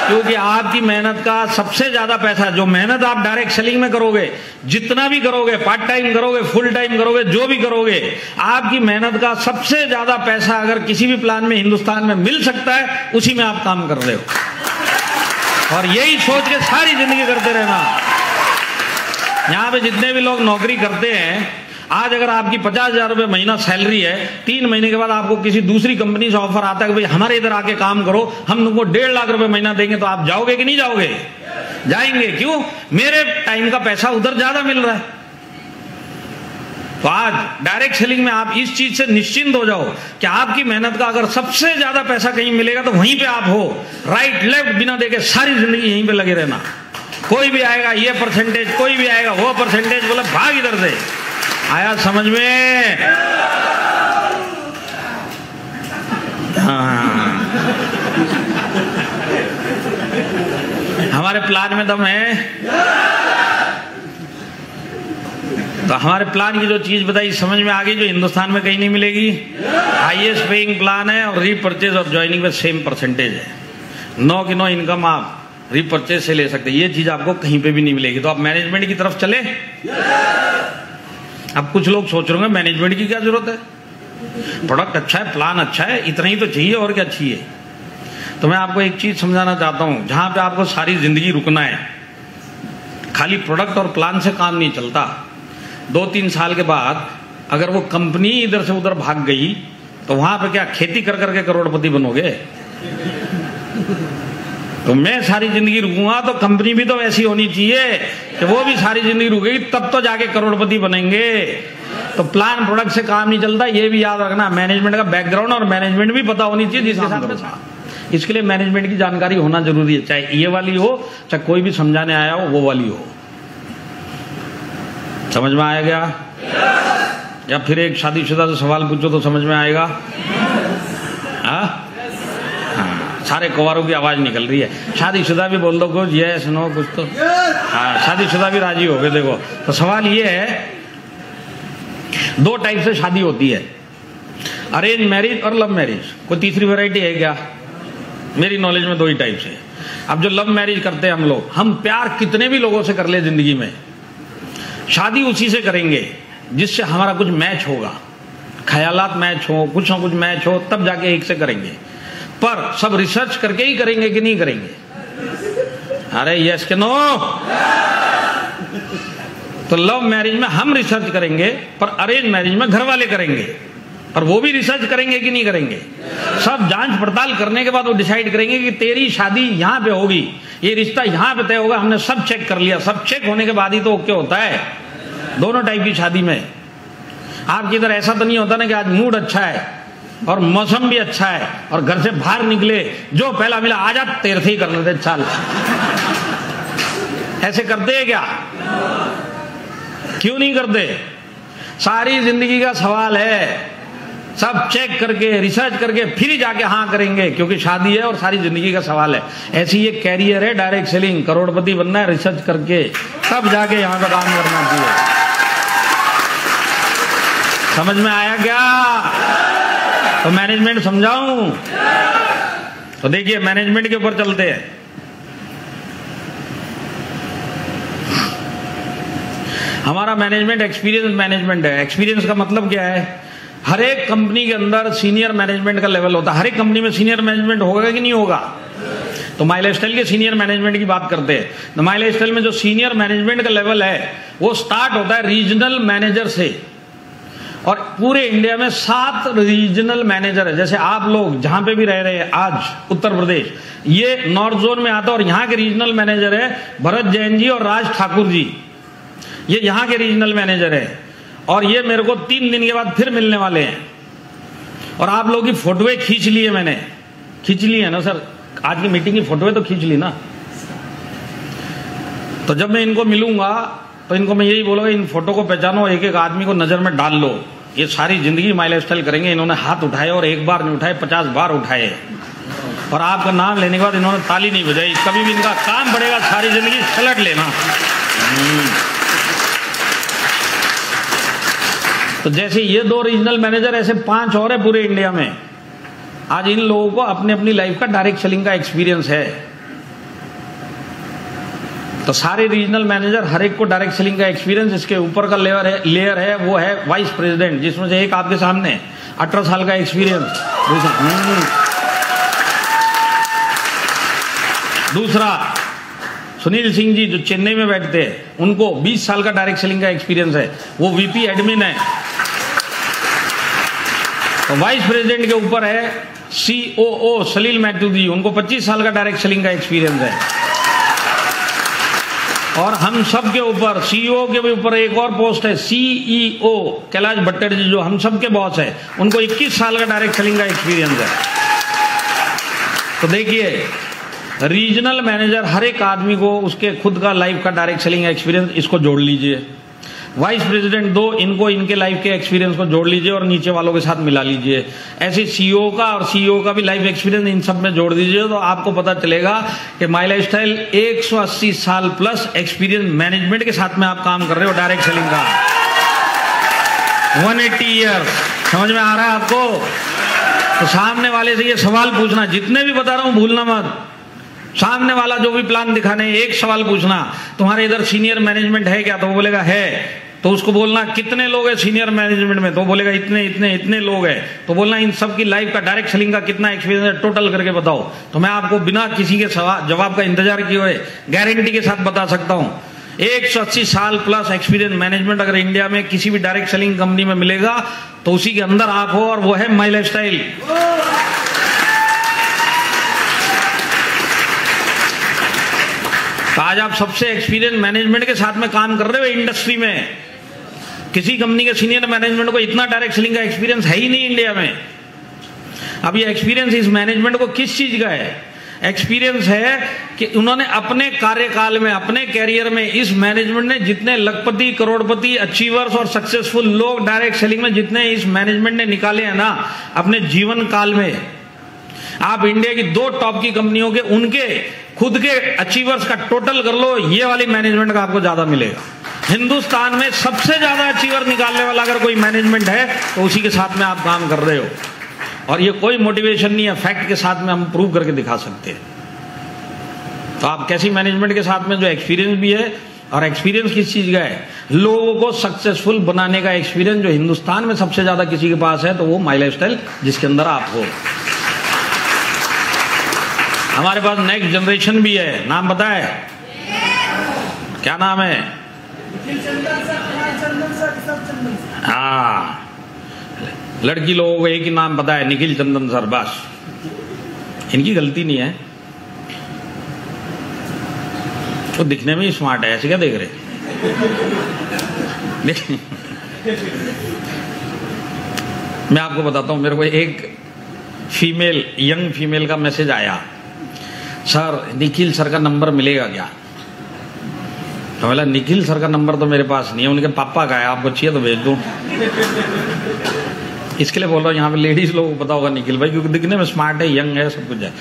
क्योंकि आपकी मेहनत का सबसे ज्यादा पैसा, जो मेहनत आप डायरेक्ट सेलिंग में करोगे, जितना भी करोगे, पार्ट टाइम करोगे, फुल टाइम करोगे, जो भी करोगे, आपकी मेहनत का सबसे ज्यादा पैसा अगर किसी भी प्लान में हिंदुस्तान में मिल सकता है, उसी में आप काम कर रहे हो। और यही सोच के सारी जिंदगी करते रहना। यहां पे जितने भी लोग नौकरी करते हैं, आज अगर आपकी 50,000 रुपये महीना सैलरी है, 3 महीने के बाद आपको किसी दूसरी कंपनी से ऑफर आता है कि भाई हमारे इधर आके काम करो, हम तुमको 1.5 लाख रुपए महीना देंगे, तो आप जाओगे कि नहीं जाओगे? जाएंगे। क्यों? मेरे टाइम का पैसा उधर ज्यादा मिल रहा है। तो आज डायरेक्ट सेलिंग में आप इस चीज से निश्चिंत हो जाओ कि आपकी मेहनत का अगर सबसे ज्यादा पैसा कहीं मिलेगा तो वहीं पे आप हो। राइट लेफ्ट बिना देखे सारी जिंदगी यहीं पे लगे रहना। कोई भी आएगा ये परसेंटेज, कोई भी आएगा वो परसेंटेज, बोला भाग इधर से। आया समझ में? हाँ। हमारे प्लान में दम है। तो हमारे प्लान की जो चीज बताई समझ में आ गई, जो हिंदुस्तान में कहीं नहीं मिलेगी। हाईएस्ट पेइंग प्लान है और रीपरचेज और ज्वाइनिंग में सेम परसेंटेज है। 9 की 9 इनकम आप रीपरचेज से ले सकते हैं। ये चीज आपको कहीं पे भी नहीं मिलेगी। तो आप मैनेजमेंट की तरफ चले। अब कुछ लोग सोच रहे होंगे मैनेजमेंट की क्या जरूरत है, प्रोडक्ट अच्छा है, प्लान अच्छा है, इतना ही तो चाहिए और क्या चाहिए। तो मैं आपको एक चीज समझाना चाहता हूं, जहां पे आपको सारी जिंदगी रुकना है, खाली प्रोडक्ट और प्लान से काम नहीं चलता। 2-3 साल के बाद अगर वो कंपनी इधर से उधर भाग गई तो वहां पे क्या खेती कर करके करोड़पति बनोगे? तो मैं सारी जिंदगी रुकूंगा तो कंपनी भी तो ऐसी होनी चाहिए कि वो भी सारी जिंदगी रुकेगी, तब तो जाके करोड़पति बनेंगे। तो प्लान प्रोडक्ट से काम नहीं चलता, ये भी याद रखना। मैनेजमेंट का बैकग्राउंड और मैनेजमेंट भी पता होनी चाहिए जिसके साथ। इसके लिए मैनेजमेंट की जानकारी होना जरूरी है, चाहे ये वाली हो, चाहे कोई भी समझाने आया हो वो वाली हो। समझ में आया गया? या फिर एक शादीशुदा से सवाल पूछो तो समझ में आएगा? हाँ, सारे कुंवारों की आवाज निकल रही है। शादीशुदा भी बोल दो कुछ, यस नो कुछ तो। हाँ, शादीशुदा भी राजी हो गए। देखो, तो सवाल ये है, 2 टाइप से शादी होती है, अरेंज मैरिज और लव मैरिज। कोई तीसरी वैरायटी है क्या? मेरी नॉलेज में 2 ही टाइप से। अब जो लव मैरिज करते हैं हम लोग, हम प्यार कितने भी लोगों से कर ले जिंदगी में, शादी उसी से करेंगे जिससे हमारा कुछ मैच होगा, ख्यालात मैच हो, कुछ ना कुछ मैच हो, तब जाके एक से करेंगे। पर सब रिसर्च करके ही करेंगे कि नहीं करेंगे? अरे यस के नो? तो लव मैरिज में हम रिसर्च करेंगे, पर अरेंज मैरिज में घर वाले करेंगे। पर वो भी रिसर्च करेंगे कि नहीं करेंगे? सब जांच पड़ताल करने के बाद वो डिसाइड करेंगे कि तेरी शादी यहां पे होगी, ये रिश्ता यहां पे तय होगा। हमने सब चेक कर लिया। सब चेक होने के बाद ही तो ओके होता है। दोनों टाइप की शादी में आपकी इधर ऐसा तो नहीं होता ना कि आज मूड अच्छा है और मौसम भी अच्छा है और घर से बाहर निकले, जो पहला मिला आजा तेरे से ही कर लेते चल। ऐसे करते हैं क्या? क्यों नहीं करते? सारी जिंदगी का सवाल है, सब चेक करके रिसर्च करके फिर ही जाके हाँ करेंगे, क्योंकि शादी है और सारी जिंदगी का सवाल है। ऐसी ये कैरियर है, डायरेक्ट सेलिंग, करोड़पति बनना है, रिसर्च करके तब जाके यहाँ पे काम करना चाहिए। समझ में आया क्या? तो मैनेजमेंट समझाऊं? तो देखिए मैनेजमेंट के ऊपर चलते हैं। हमारा मैनेजमेंट एक्सपीरियंस मैनेजमेंट है। एक्सपीरियंस का मतलब क्या है? हर एक कंपनी के अंदर सीनियर मैनेजमेंट का लेवल होता है। हर एक कंपनी में सीनियर मैनेजमेंट होगा कि नहीं होगा? तो माई लाइफस्टाइल के सीनियर मैनेजमेंट की बात करते हैं, तो माई लाइफस्टाइल में जो सीनियर मैनेजमेंट का लेवल है वो स्टार्ट होता है रीजनल मैनेजर से, और पूरे इंडिया में 7 रीजनल मैनेजर है। जैसे आप लोग जहां पे भी रह रहे हैं आज उत्तर प्रदेश, ये नॉर्थ जोन में आता है, और यहाँ के रीजनल मैनेजर है भरत जैन जी और राज ठाकुर जी, ये यहाँ के रीजनल मैनेजर है, और ये मेरे को 3 दिन के बाद फिर मिलने वाले हैं। और आप लोगों की फोटोएं खींच ली है, मैंने खींच ली है ना सर, आज की मीटिंग की फोटोएं तो खींच ली ना। तो जब मैं इनको मिलूंगा तो इनको मैं यही बोलूंगा, इन फोटो को पहचानो, एक एक आदमी को नजर में डाल लो। ये सारी जिंदगी माई लाइफस्टाइल करेंगे। इन्होंने हाथ उठाए और एक बार नहीं उठाए, 50 बार उठाए, और आपका नाम लेने के बाद इन्होंने ताली नहीं बजाई। कभी भी इनका काम बढ़ेगा, सारी जिंदगी सलट लेना। तो जैसे ये 2 रीजनल मैनेजर, ऐसे 5 और है पूरे इंडिया में। आज इन लोगों को अपने अपनी लाइफ का डायरेक्ट सेलिंग का एक्सपीरियंस है। तो सारे रीजनल मैनेजर, हर एक को डायरेक्ट सेलिंग का एक्सपीरियंस। इसके ऊपर का लेयर है वो है वाइस प्रेसिडेंट, जिसमें से एक आपके सामने 18 साल का एक्सपीरियंस। दूसरा सुनील सिंह जी जो चेन्नई में बैठते हैं, उनको 20 साल का डायरेक्ट सेलिंग का एक्सपीरियंस है, वो वीपी एडमिन है। तो वाइस प्रेसिडेंट के ऊपर है COO सलील मैथ्यू जी, उनको 25 साल का डायरेक्ट सेलिंग का एक्सपीरियंस है। और हम सब के ऊपर CEO के भी ऊपर एक और पोस्ट है CEO कैलाश भट्टर जी, जो हम सब के बॉस है, उनको 21 साल का डायरेक्ट सेलिंग का एक्सपीरियंस है। तो देखिए, रीजनल मैनेजर हर एक आदमी को उसके खुद का लाइफ का डायरेक्ट सेलिंग एक्सपीरियंस, इसको जोड़ लीजिए। वाइस प्रेसिडेंट 2, इनको इनके लाइफ के एक्सपीरियंस को जोड़ लीजिए और नीचे वालों के साथ मिला लीजिए। ऐसे CEO का और CEO का भी लाइफ एक्सपीरियंस इन सब में जोड़ दीजिए, तो आपको पता चलेगा कि माई लाइफस्टाइल 180 साल प्लस एक्सपीरियंस मैनेजमेंट के साथ में आप काम कर रहे हो डायरेक्ट सेलिंग का। 180 ईयर्स, समझ में आ रहा है आपको? तो सामने वाले से ये सवाल पूछना, जितने भी बता रहा हूं भूलना मत। सामने वाला जो भी प्लान दिखाने, एक सवाल पूछना, तुम्हारे इधर सीनियर मैनेजमेंट है क्या? तो वो बोलेगा है। तो उसको बोलना कितने लोग हैं सीनियर मैनेजमेंट में? तो बोलेगा इतने इतने इतने लोग हैं। तो बोलना इन सब की लाइफ का डायरेक्ट सेलिंग का कितना एक्सपीरियंस है, टोटल करके बताओ। तो मैं आपको बिना किसी के जवाब का इंतजार किए हुए गारंटी के साथ बता सकता हूं, 180 साल प्लस एक्सपीरियंस मैनेजमेंट अगर इंडिया में किसी भी डायरेक्ट सेलिंग कंपनी में मिलेगा तो उसी के अंदर आप हो, और वो है माई लाइफस्टाइल। तो आज आप सबसे एक्सपीरियंस मैनेजमेंट के साथ में काम कर रहे हो इंडस्ट्री में। किसी कंपनी के सीनियर मैनेजमेंट को इतना डायरेक्ट सेलिंग का एक्सपीरियंस है ही नहीं इंडिया में। अब ये एक्सपीरियंस इस मैनेजमेंट को किस चीज का है? एक्सपीरियंस है कि उन्होंने अपने कार्यकाल में, अपने कैरियर में, इस मैनेजमेंट ने जितने लखपति, करोड़पति, अचीवर्स और सक्सेसफुल लोग डायरेक्ट सेलिंग में जितने इस मैनेजमेंट ने निकाले हैं ना अपने जीवन काल में, आप इंडिया की 2 टॉप की कंपनियों के उनके खुद के अचीवर्स का टोटल कर लो, ये वाली मैनेजमेंट का आपको ज्यादा मिलेगा। हिंदुस्तान में सबसे ज्यादा अचीवर निकालने वाला अगर कोई मैनेजमेंट है तो उसी के साथ में आप काम कर रहे हो। और ये कोई मोटिवेशन नहीं है, फैक्ट के साथ में हम प्रूव करके दिखा सकते हैं। तो आप कैसी मैनेजमेंट के साथ में जो एक्सपीरियंस भी है, और एक्सपीरियंस किस चीज का है? लोगों को सक्सेसफुल बनाने का एक्सपीरियंस जो हिंदुस्तान में सबसे ज्यादा किसी के पास है तो वो माई लाइफस्टाइल, जिसके अंदर आप हो। हमारे पास नेक्स्ट जनरेशन भी है, नाम पता है? क्या नाम है? हाँ, लड़की लोगों को एक ही नाम पता है, निखिल चंदन सर, बस। इनकी गलती नहीं है, तो दिखने में ही स्मार्ट है, ऐसे क्या देख रहे? मैं आपको बताता हूं, मेरे को एक फीमेल, यंग फीमेल का मैसेज आया, सर निखिल सर का नंबर मिलेगा क्या? तो बोला निखिल सर का नंबर तो मेरे पास नहीं है, उनके पापा का है, आपको चाहिए तो भेज दूं। इसके लिए बोल रहा हूँ, यहाँ पे लेडीज लोगों को पता होगा निखिल भाई, क्योंकि दिखने में स्मार्ट है, यंग है, सब कुछ है।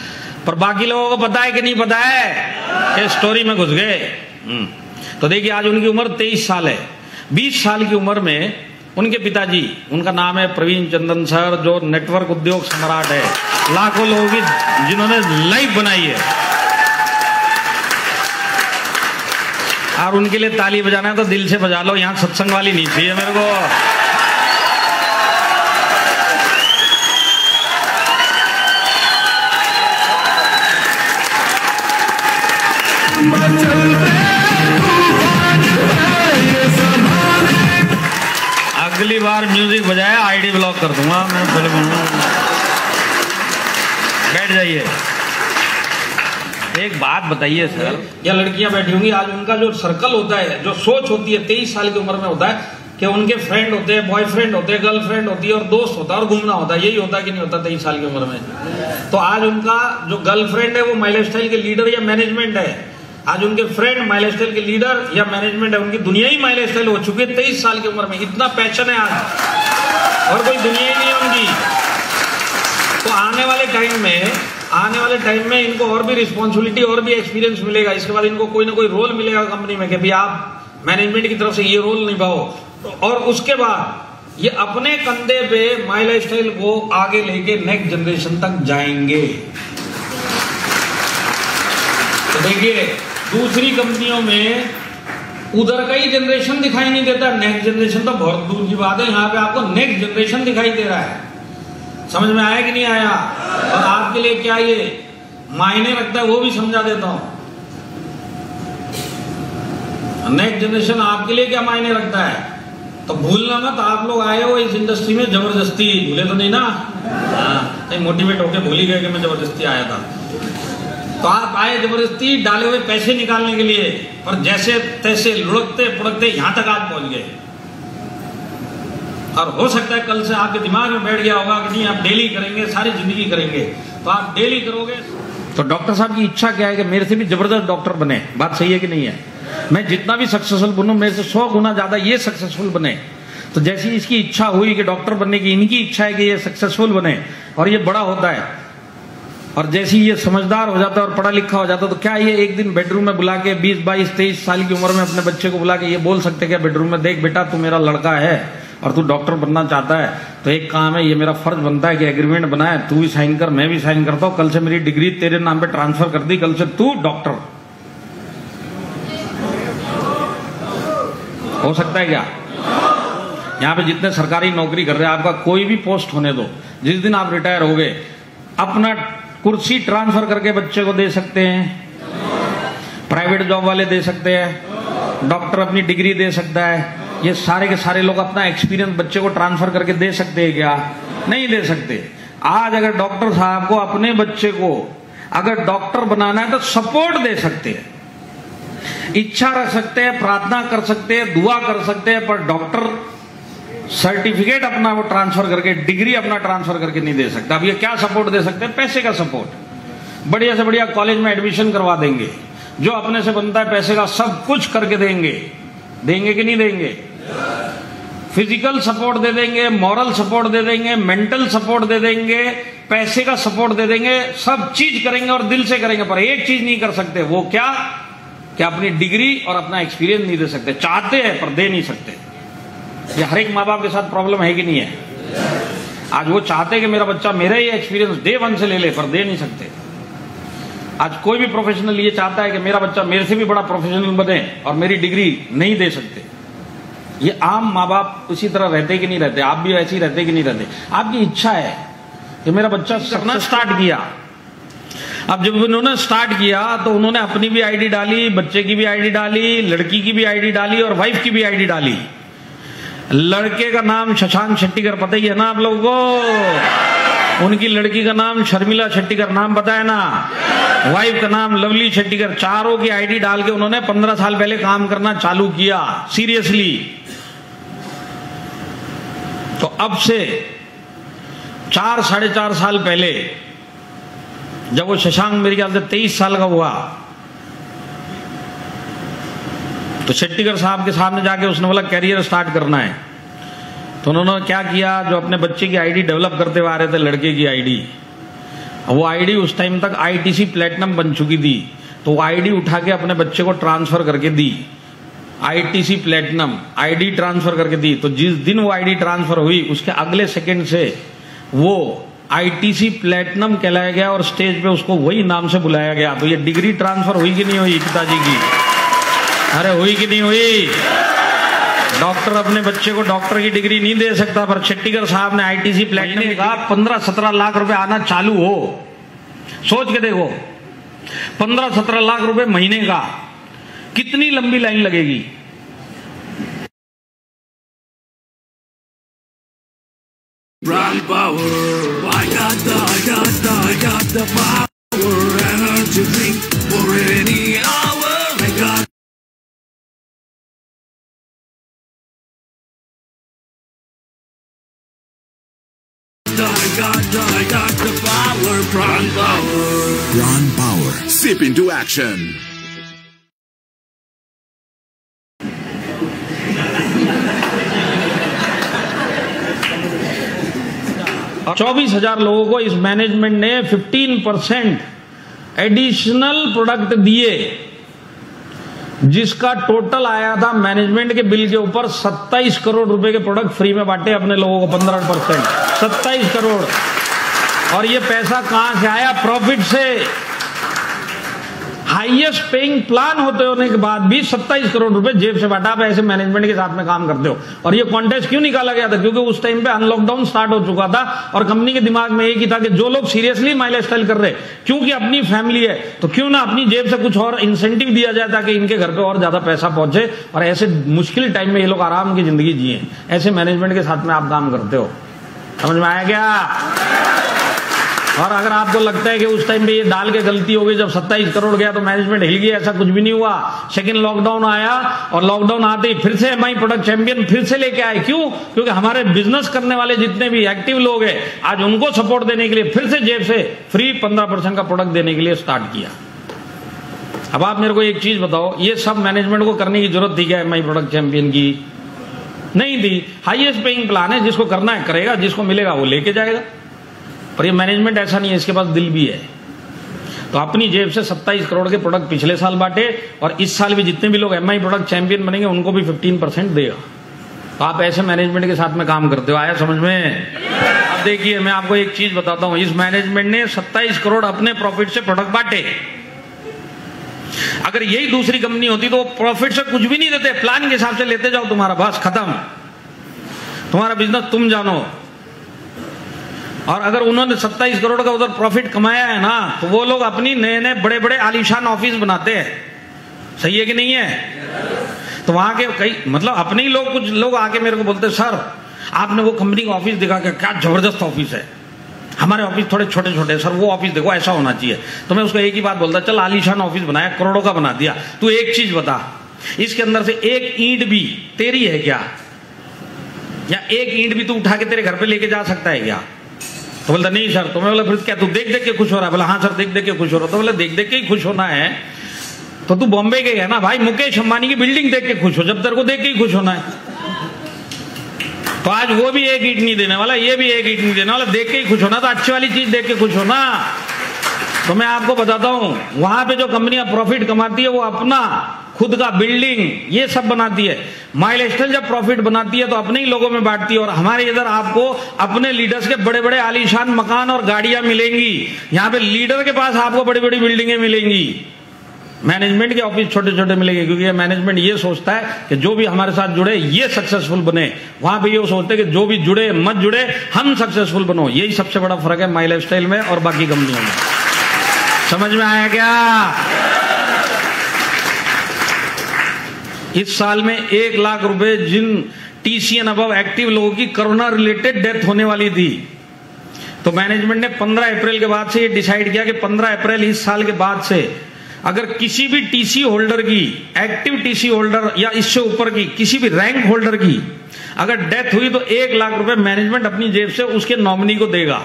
पर बाकी लोगों को पता है कि नहीं पता है? इस स्टोरी में घुस गए। तो देखिए, आज उनकी उम्र 23 साल है। 20 साल की उम्र में उनके पिताजी, उनका नाम है प्रवीण चंदन सर, जो नेटवर्क उद्योग सम्राट है, लाखों लोगों की जिन्होंने लाइफ बनाई है। और उनके लिए ताली बजाना है तो दिल से बजा लो, यहाँ सत्संग वाली नहीं चाहिए मेरे को। अगली बार म्यूजिक बजाए आईडी ब्लॉक कर दूंगा मैं। बैठ जाइए। एक बात बताइए सर, या लड़कियां बैठी होंगी, आज उनका जो सर्कल होता है, जो सोच होती है 23 साल की उम्र में होता है कि उनके फ्रेंड होते हैं, बॉयफ्रेंड होते हैं, गर्लफ्रेंड होती है और दोस्त होता है और घूमना होता है। यही होता है कि नहीं होता 23 साल की उम्र में? तो आज उनका जो गर्लफ्रेंड है वो माई लाइफस्टाइल के लीडर या मैनेजमेंट है, आज उनके फ्रेंड माई लाइफस्टाइल के लीडर या मैनेजमेंट है। उनकी दुनिया ही माई लाइफस्टाइल हो चुकी है 23 साल की उम्र में। इतना पैशन है आज, और कोई दुनिया ही नहीं है उनकी। तो आने वाले टाइम में इनको और भी रिस्पॉन्सिबिलिटी और भी एक्सपीरियंस मिलेगा। इसके बाद इनको कोई ना कोई रोल मिलेगा कंपनी में कि भाई आप मैनेजमेंट की तरफ से ये रोल निभाओ, और उसके बाद ये अपने कंधे पे माई लाइफस्टाइल को आगे लेके नेक्स्ट जनरेशन तक जाएंगे। तो देखिए, दूसरी कंपनियों में उधर का ही जनरेशन दिखाई नहीं देता, नेक्स्ट जनरेशन तो बहुत दूर की बात है। यहाँ पे आपको नेक्स्ट जनरेशन दिखाई दे रहा है। समझ में आया कि नहीं आया? और आपके लिए क्या ये मायने रखता है वो भी समझा देता हूं। नेक्स्ट जनरेशन आपके लिए क्या मायने रखता है, तो भूलना मत। आप लोग आए हो इस इंडस्ट्री में जबरदस्ती, भूले तो नहीं ना? नहीं, मोटिवेट होके भूल ही गए कि मैं जबरदस्ती आया था। तो आप आए जबरदस्ती डाले हुए पैसे निकालने के लिए, पर जैसे तैसे लुढ़कते पुढ़कते यहां तक आप पहुंच गए। और हो सकता है कल से आपके दिमाग में बैठ गया होगा कि नहीं, आप डेली करेंगे, सारी जिंदगी करेंगे। तो आप डेली करोगे। तो डॉक्टर साहब की इच्छा क्या है कि मेरे से भी जबरदस्त डॉक्टर बने। बात सही है कि नहीं है? मैं जितना भी सक्सेसफुल बनूं, मेरे से 100 गुना ज्यादा ये सक्सेसफुल बने। तो जैसी इसकी इच्छा हुई कि डॉक्टर बनने की, इनकी इच्छा है कि ये सक्सेसफुल बने और ये बड़ा होता है, और जैसे ये समझदार हो जाता है और पढ़ा लिखा हो जाता है, तो क्या ये एक दिन बेडरूम में बुला के 20, 22, 23 साल की उम्र में अपने बच्चे को बुला के ये बोल सकते क्या बेडरूम में, देख बेटा तू मेरा लड़का है और तू डॉक्टर बनना चाहता है, तो एक काम है, ये मेरा फर्ज बनता है कि एग्रीमेंट बनाए, तू भी साइन कर, मैं भी साइन करता हूं, कल से मेरी डिग्री तेरे नाम पे ट्रांसफर कर दी, कल से तू डॉक्टर। हो सकता है क्या? यहां पे जितने सरकारी नौकरी कर रहे हैं, आपका कोई भी पोस्ट होने दो, जिस दिन आप रिटायर हो गए, अपना कुर्सी ट्रांसफर करके बच्चे को दे सकते हैं, प्राइवेट जॉब वाले दे सकते हैं, डॉक्टर अपनी डिग्री दे सकता है, ये सारे के सारे लोग अपना एक्सपीरियंस बच्चे को ट्रांसफर करके दे सकते हैं क्या? नहीं दे सकते। आज अगर डॉक्टर साहब को अपने बच्चे को अगर डॉक्टर बनाना है तो सपोर्ट दे सकते हैं, इच्छा रख सकते हैं, प्रार्थना कर सकते हैं, दुआ कर सकते हैं, पर डॉक्टर सर्टिफिकेट अपना वो ट्रांसफर करके, डिग्री अपना ट्रांसफर करके नहीं दे सकता। अब ये क्या सपोर्ट दे सकते हैं? पैसे का सपोर्ट। बढ़िया से बढ़िया कॉलेज में एडमिशन करवा देंगे, जो अपने से बनता है पैसे का सब कुछ करके देंगे। देंगे कि नहीं देंगे? फिजिकल सपोर्ट दे देंगे, मॉरल सपोर्ट दे देंगे, मेंटल सपोर्ट दे देंगे, पैसे का सपोर्ट दे देंगे, सब चीज करेंगे और दिल से करेंगे। पर एक चीज नहीं कर सकते, वो क्या? कि अपनी डिग्री और अपना एक्सपीरियंस नहीं दे सकते। चाहते हैं पर दे नहीं सकते। ये हर एक माँ बाप के साथ प्रॉब्लम है कि नहीं है? आज वो चाहते हैं कि मेरा बच्चा मेरा ही एक्सपीरियंस डे 1 से ले ले, पर दे नहीं सकते। आज कोई भी प्रोफेशनल ये चाहता है कि मेरा बच्चा मेरे से भी बड़ा प्रोफेशनल बने और मेरी डिग्री नहीं दे सकते। ये आम माँ बाप उसी तरह रहते कि नहीं रहते? आप भी ऐसे ही रहते कि नहीं रहते? आपकी इच्छा है कि मेरा बच्चा करना स्टार्ट किया। अब जब उन्होंने स्टार्ट किया तो उन्होंने अपनी भी आईडी डाली, बच्चे की भी आईडी डाली, लड़की की भी आईडी डाली और वाइफ की भी आईडी डाली। लड़के का नाम शशांक शेट्टीकर पता ही है ना आप लोगों को? उनकी लड़की का नाम शर्मिला शेट्टीकर, नाम पता है ना? वाइफ का नाम लवली शेट्टीकर। चारों की आईडी डाल के उन्होंने 15 साल पहले काम करना चालू किया, सीरियसली। तो अब से 4 साढ़े 4 साल पहले जब वो शशांक मेरे ख्याल से 23 साल का हुआ, तो शेट्टीकर साहब के सामने जाके उसने बोला कैरियर स्टार्ट करना है। तो उन्होंने क्या किया, जो अपने बच्चे की आईडी डेवलप करते हुए आ रहे थे, लड़के की आईडी, वो आईडी उस टाइम तक आईटीसी प्लेटिनम बन चुकी थी, तो वो आईडी उठा के अपने बच्चे को ट्रांसफर करके दी। आईटीसी प्लेटिनम आईडी ट्रांसफर करके दी। तो जिस दिन वो आईडी ट्रांसफर हुई उसके अगले सेकंड से वो आईटीसी प्लेटिनम कहलाया गया और स्टेज पे उसको वही नाम से बुलाया गया। तो ये डिग्री ट्रांसफर हुई कि नहीं हुई पिताजी की? अरे हुई कि नहीं हुई? डॉक्टर अपने बच्चे को डॉक्टर की डिग्री नहीं दे सकता, पर शेट्टीकर साहब ने आईटीसी प्लेटिनम का 15-17 लाख रुपए आना चालू हो। सोच के देखो, 15-17 लाख रुपए महीने का, कितनी लंबी लाइन लगेगी। Brand power, I got the power, energy drink for any hour. I got the power, Brand power. Brand power. Sip into action. और 24,000 लोगों को इस मैनेजमेंट ने 15% एडिशनल प्रोडक्ट दिए, जिसका टोटल आया था मैनेजमेंट के बिल के ऊपर 27 करोड़ रुपए के प्रोडक्ट फ्री में बांटे अपने लोगों को 15%, 27 करोड़। और ये पैसा कहां से आया? प्रॉफिट से। हाईएस्ट पेइंग प्लान होने के बाद भी 27 करोड़ रुपए जेब से बांटा। आप ऐसे मैनेजमेंट के साथ में काम करते हो। और ये कॉन्टेस्ट क्यों निकाला गया था? क्योंकि उस टाइम पे अनलॉकडाउन स्टार्ट हो चुका था और कंपनी के दिमाग में एक ही था कि जो लोग सीरियसली माई लाइफ स्टाइल कर रहे, क्योंकि अपनी फैमिली है, तो क्यों ना अपनी जेब से कुछ और इंसेंटिव दिया जाए ताकि इनके घर पे और ज्यादा पैसा पहुंचे और ऐसे मुश्किल टाइम में ये लोग आराम की जिंदगी जिए। ऐसे मैनेजमेंट के साथ में आप काम करते हो। समझ में आया क्या? और अगर आपको लगता है कि उस टाइम पे ये डाल के गलती हो गई, जब 27 करोड़ गया तो मैनेजमेंट हिल गया, ऐसा कुछ भी नहीं हुआ। सेकंड लॉकडाउन आया और लॉकडाउन आते ही फिर से एमआई प्रोडक्ट चैंपियन फिर से लेके आए। क्यों? क्योंकि हमारे बिजनेस करने वाले जितने भी एक्टिव लोग हैं, आज उनको सपोर्ट देने के लिए फिर से जेब से फ्री 15% का प्रोडक्ट देने के लिए स्टार्ट किया। अब आप मेरे को एक चीज बताओ, ये सब मैनेजमेंट को करने की जरूरत थी क्या एमआई प्रोडक्ट चैंपियन की? नहीं थी। हाईएस्ट पेइंग प्लान है, जिसको करना है करेगा, जिसको मिलेगा वो लेके जाएगा। पर ये मैनेजमेंट ऐसा नहीं है, इसके पास दिल भी है। तो अपनी जेब से 27 करोड़ के प्रोडक्ट पिछले साल बांटे और इस साल भी जितने भी लोग एमआई प्रोडक्ट चैंपियन बनेंगे उनको भी 15% देगा। तो आप ऐसे मैनेजमेंट के साथ में काम करते हो। आया समझ में? अब देखिए, मैं आपको एक चीज बताता हूं। इस मैनेजमेंट ने 27 करोड़ अपने प्रॉफिट से प्रोडक्ट बांटे। अगर यही दूसरी कंपनी होती तो प्रॉफिट से कुछ भी नहीं देते, प्लान के हिसाब से लेते जाओ, तुम्हारा बस खत्म, तुम्हारा बिजनेस तुम जानो। और अगर उन्होंने 27 करोड़ का उधर प्रॉफिट कमाया है ना, तो वो लोग अपनी नए नए बड़े बड़े आलीशान ऑफिस बनाते हैं। सही है कि नहीं है? तो वहां के कई मतलब अपने ही लोग, कुछ लोग आके मेरे को बोलते, सर आपने वो कंपनी का ऑफिस दिखा के, क्या जबरदस्त ऑफिस है, हमारे ऑफिस थोड़े छोटे छोटे, सर वो ऑफिस देखो ऐसा होना चाहिए। तो मैं उसको एक ही बात बोलता, चल आलीशान ऑफिस बनाया, करोड़ों का बना दिया, तू एक चीज बता, इसके अंदर से एक ईंट भी तेरी है क्या? या एक ईंट भी तू उठा के तेरे घर पे लेके जा सकता है क्या? तो बोलता नहीं सर। तो मैं बोला फिर क्या तू देख देख के खुश हो रहा है? बोला हाँ सर देख देख के खुश हो रहा। तो बोला देख देख के ही खुश होना है तो तू बॉम्बे गया ना भाई, मुकेश अंबानी की बिल्डिंग देख के खुश हो, जब तेरे को देख के ही खुश होना है। तो आज वो भी एक ईंट नहीं देने वाला, ये भी एक ईंट नहीं देने वाला, देख के ही खुश होना। तो अच्छी वाली चीज देख के खुश होना। तो मैं आपको बताता हूं, वहां पे जो कंपनियां प्रॉफिट कमाती है वो अपना खुद का बिल्डिंग ये सब बनाती है। माई लाइफस्टाइल जब प्रॉफिट बनाती है तो अपने ही लोगों में बांटती है। और हमारे इधर आपको अपने लीडर्स के बड़े बड़े आलीशान मकान और गाड़ियां मिलेंगी। यहाँ पे लीडर के पास आपको बड़ी बड़ी बिल्डिंगें मिलेंगी, मैनेजमेंट के ऑफिस छोटे छोटे मिलेंगे। क्योंकि मैनेजमेंट ये सोचता है कि जो भी हमारे साथ जुड़े ये सक्सेसफुल बने। वहां पे ये सोचते हैं कि जो भी जुड़े मत जुड़े, हम सक्सेसफुल बनो। यही सबसे बड़ा फर्क है माई लाइफस्टाइल में और बाकी कंपनियों में। समझ में आया क्या? इस साल में 1 लाख रुपए जिन टीसीएन अबव एक्टिव लोगों की कोरोना रिलेटेड डेथ होने वाली थी, तो मैनेजमेंट ने 15 अप्रैल के बाद से ये डिसाइड किया कि 15 अप्रैल इस साल के बाद से अगर किसी भी टीसी होल्डर की, एक्टिव टीसी होल्डर या इससे ऊपर की किसी भी रैंक होल्डर की अगर डेथ हुई तो 1 लाख रुपए मैनेजमेंट अपनी जेब से उसके नॉमिनी को देगा।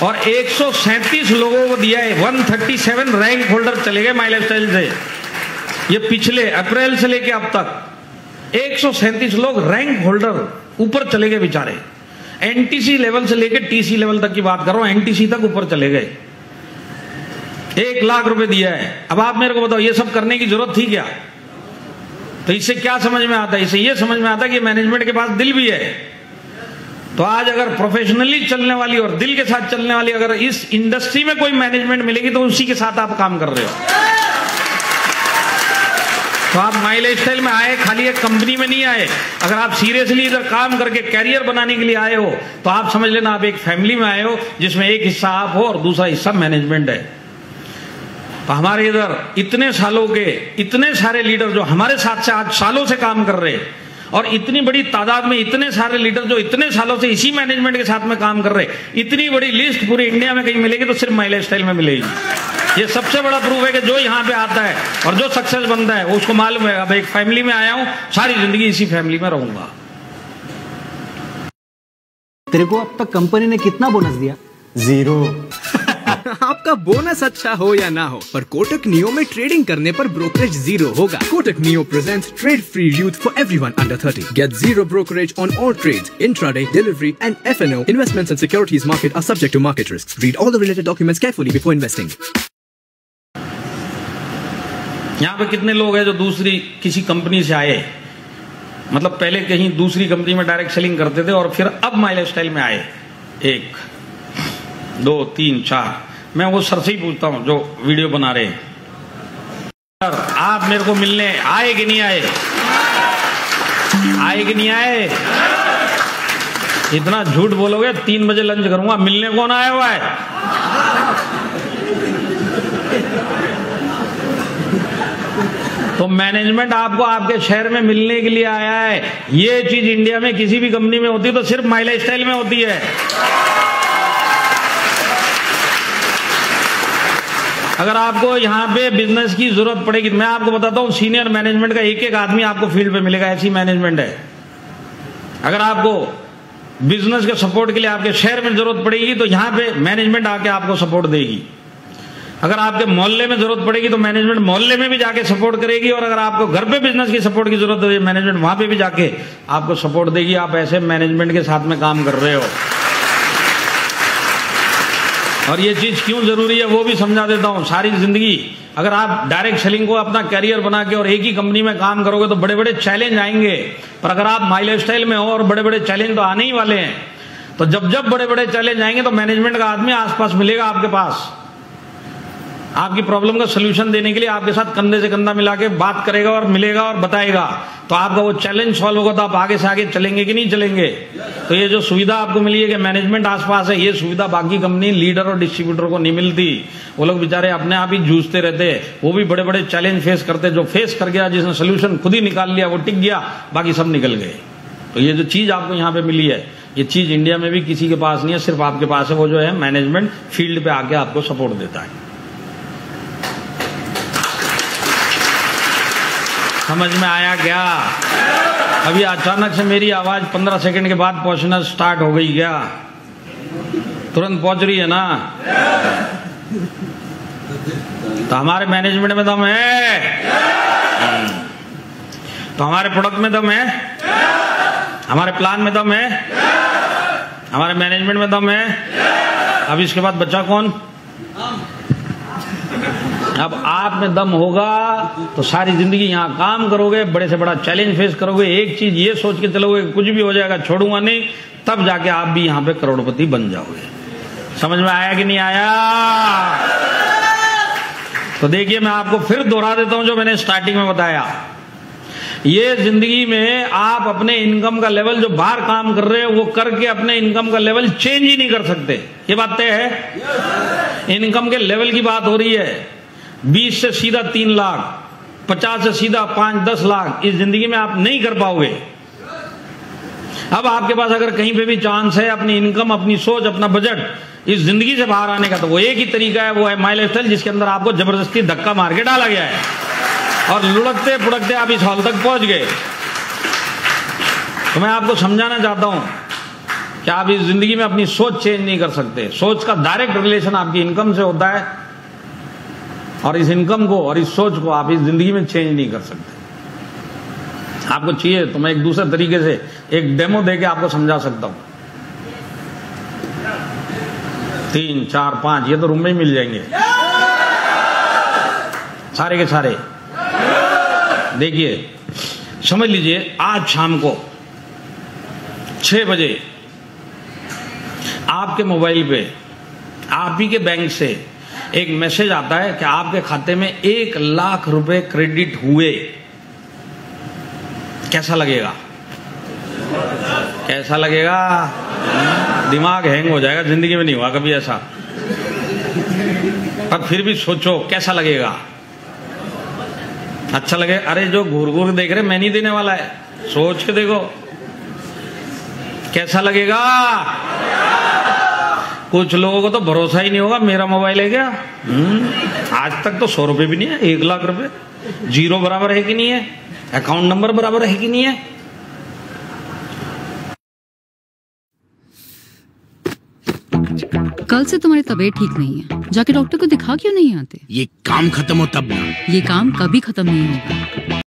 और 137 लोगों को दिया है। 137 रैंक होल्डर चले गए माई लाइफस्टाइल से। ये पिछले अप्रैल से लेके अब तक 137 लोग रैंक होल्डर ऊपर चले गए बेचारे। एनटीसी लेवल से लेके टीसी लेवल तक की बात कर रहा हूं, एनटीसी तक ऊपर चले गए। 1 लाख रुपए दिया है। अब आप मेरे को बताओ ये सब करने की जरूरत थी क्या? तो इससे क्या समझ में आता है? इससे ये समझ में आता है कि मैनेजमेंट के पास दिल भी है। तो आज अगर प्रोफेशनली चलने वाली और दिल के साथ चलने वाली अगर इस इंडस्ट्री में कोई मैनेजमेंट मिलेगी तो उसी के साथ आप काम कर रहे हो। तो आप माई लाइफस्टाइल में आए, खाली एक कंपनी में नहीं आए। अगर आप सीरियसली इधर काम करके कैरियर बनाने के लिए आए हो तो आप समझ लेना आप एक फैमिली में आए हो जिसमें एक हिस्सा आप हो और दूसरा हिस्सा मैनेजमेंट है। तो हमारे इधर इतने सालों के इतने सारे लीडर जो हमारे साथ से आज सालों से काम कर रहे, और इतनी बड़ी तादाद में इतने सारे लीडर जो इतने सालों से इसी मैनेजमेंट के साथ में काम कर रहे, इतनी बड़ी लिस्ट पूरी इंडिया में कहीं मिलेगी तो सिर्फ माई लाइफस्टाइल में मिलेगी। ये सबसे बड़ा प्रूफ है कि जो यहाँ पे आता है और जो सक्सेस बनता है उसको मालूम है अब एक फैमिली में आया हूं, सारी जिंदगी इसी फैमिली में रहूंगा। तेरे को अब तक कंपनी ने कितना बोनस दिया? 0। आपका बोनस अच्छा हो या ना हो, पर कोटक नियो में ट्रेडिंग करने पर ब्रोकरेज 0 होगा। Kotak neo presents trade free youth for everyone under 30. Get 0 brokerage on all trades, intraday, delivery and F&O. Investments and securities market are subject to market risks. Read all the related documents carefully before investing. यहाँ पे कितने लोग हैं जो दूसरी किसी company से आए, मतलब पहले कहीं दूसरी कंपनी में डायरेक्ट सेलिंग करते थे और फिर अब माई लाइफस्टाइल में आए? 1 2 3 4। मैं वो सर से ही पूछता हूं जो वीडियो बना रहे हैं, सर आप मेरे को मिलने आए कि नहीं आए? आए कि नहीं आए? इतना झूठ बोलोगे 3 बजे लंच करूंगा, मिलने कौन आया हुआ है? तो मैनेजमेंट आपको आपके शहर में मिलने के लिए आया है। ये चीज इंडिया में किसी भी कंपनी में होती तो सिर्फ माई लाइफस्टाइल में होती है। अगर आपको यहाँ पे बिजनेस की जरूरत पड़ेगी, मैं आपको बताता हूँ सीनियर मैनेजमेंट का एक आदमी आपको फील्ड पे मिलेगा, ऐसी मैनेजमेंट है। अगर आपको बिजनेस के सपोर्ट के लिए आपके शहर में जरूरत पड़ेगी तो यहाँ पे मैनेजमेंट आके आपको सपोर्ट देगी। अगर आपके मोहल्ले में जरूरत पड़ेगी तो मैनेजमेंट मोहल्ले में भी जाके सपोर्ट करेगी, और अगर आपको घर पे बिजनेस की सपोर्ट की जरूरत है मैनेजमेंट वहां पे भी जाके आपको सपोर्ट देगी। आप ऐसे मैनेजमेंट के साथ में काम कर रहे हो, और ये चीज क्यों जरूरी है वो भी समझा देता हूं। सारी जिंदगी अगर आप डायरेक्ट सेलिंग को अपना कैरियर बना के और एक ही कंपनी में काम करोगे तो बड़े बड़े चैलेंज आएंगे, पर अगर आप माई लाइफस्टाइल में हो और बड़े बड़े चैलेंज तो आने ही वाले हैं, तो जब बड़े बड़े चैलेंज आएंगे तो मैनेजमेंट का आदमी आसपास मिलेगा आपके पास, आपकी प्रॉब्लम का सोल्यूशन देने के लिए आपके साथ कंधे से कंधा मिला के बात करेगा और मिलेगा और बताएगा, तो आपका वो चैलेंज सॉल्व होगा तो आप आगे से आगे चलेंगे कि नहीं चलेंगे। तो ये जो सुविधा आपको मिली है कि मैनेजमेंट आसपास है, ये सुविधा बाकी कंपनी लीडर और डिस्ट्रीब्यूटर को नहीं मिलती। वो लोग बेचारे अपने आप ही जूझते रहते, वो भी बड़े बड़े चैलेंज फेस करते। जो फेस कर गया, जिसने सोल्यूशन खुद ही निकाल लिया, वो टिक गया, बाकी सब निकल गए। तो ये जो चीज आपको यहाँ पे मिली है, ये चीज इंडिया में भी किसी के पास नहीं है, सिर्फ आपके पास है। वो जो है मैनेजमेंट फील्ड पे आके आपको सपोर्ट देता है। समझ में आया क्या? अभी अचानक से मेरी आवाज 15 सेकंड के बाद पहुंचना स्टार्ट हो गई क्या? तुरंत पहुंच रही है ना? तो हमारे मैनेजमेंट में दम है, तो हमारे प्रोडक्ट में दम है, हमारे प्लान में दम है, हमारे मैनेजमेंट में दम है। अब इसके बाद बचा कौन? अब आप में दम होगा तो सारी जिंदगी यहाँ काम करोगे, बड़े से बड़ा चैलेंज फेस करोगे, एक चीज ये सोच के चलोगे कुछ भी हो जाएगा छोड़ूंगा नहीं, तब जाके आप भी यहाँ पे करोड़पति बन जाओगे। समझ में आया कि नहीं आया? तो देखिए मैं आपको फिर दोहरा देता हूं जो मैंने स्टार्टिंग में बताया। ये जिंदगी में आप अपने इनकम का लेवल जो बाहर काम कर रहे हो वो करके अपने इनकम का लेवल चेंज ही नहीं कर सकते। ये बात तय है। इनकम के लेवल की बात हो रही है। 20 से सीधा 3 लाख, 50 से सीधा 5-10 लाख इस जिंदगी में आप नहीं कर पाओगे। अब आपके पास अगर कहीं पे भी चांस है अपनी इनकम, अपनी सोच, अपना बजट इस जिंदगी से बाहर आने का, तो वो एक ही तरीका है, वो है माई लाइफस्टाइल, जिसके अंदर आपको जबरदस्ती धक्का मार के डाला गया है और लुढ़कते पुढ़कते आप इस हॉल तक पहुंच गए। तो मैं आपको समझाना चाहता हूं कि आप इस जिंदगी में अपनी सोच चेंज नहीं कर सकते। सोच का डायरेक्ट रिलेशन आपकी इनकम से होता है, और इस इनकम को और इस सोच को आप इस जिंदगी में चेंज नहीं कर सकते। आपको चाहिए तो मैं एक दूसरे तरीके से एक डेमो देके आपको समझा सकता हूं। 3, 4, 5 ये तो रूम में ही मिल जाएंगे सारे के सारे। देखिए समझ लीजिए, आज शाम को 6 बजे आपके मोबाइल पे आप ही के बैंक से एक मैसेज आता है कि आपके खाते में 1 लाख रुपए क्रेडिट हुए। कैसा लगेगा? कैसा लगेगा? दिमाग हैंग हो जाएगा। जिंदगी में नहीं हुआ कभी ऐसा। पर फिर भी सोचो कैसा लगेगा। अच्छा लगे, अरे जो घूर घूर देख रहे मैं नहीं देने वाला है, सोच के देखो कैसा लगेगा। कुछ लोगों को तो भरोसा ही नहीं होगा, मेरा मोबाइल है क्या। आज तक तो 100 रुपए भी नहीं है, 1 लाख रुपए। जीरो बराबर है कि नहीं है, अकाउंट नंबर बराबर है कि नहीं है। कल से तुम्हारी तबीयत ठीक नहीं है, जाके डॉक्टर को दिखा क्यों नहीं आते? ये काम खत्म हो तब ना। ये काम कभी खत्म नहीं होगा।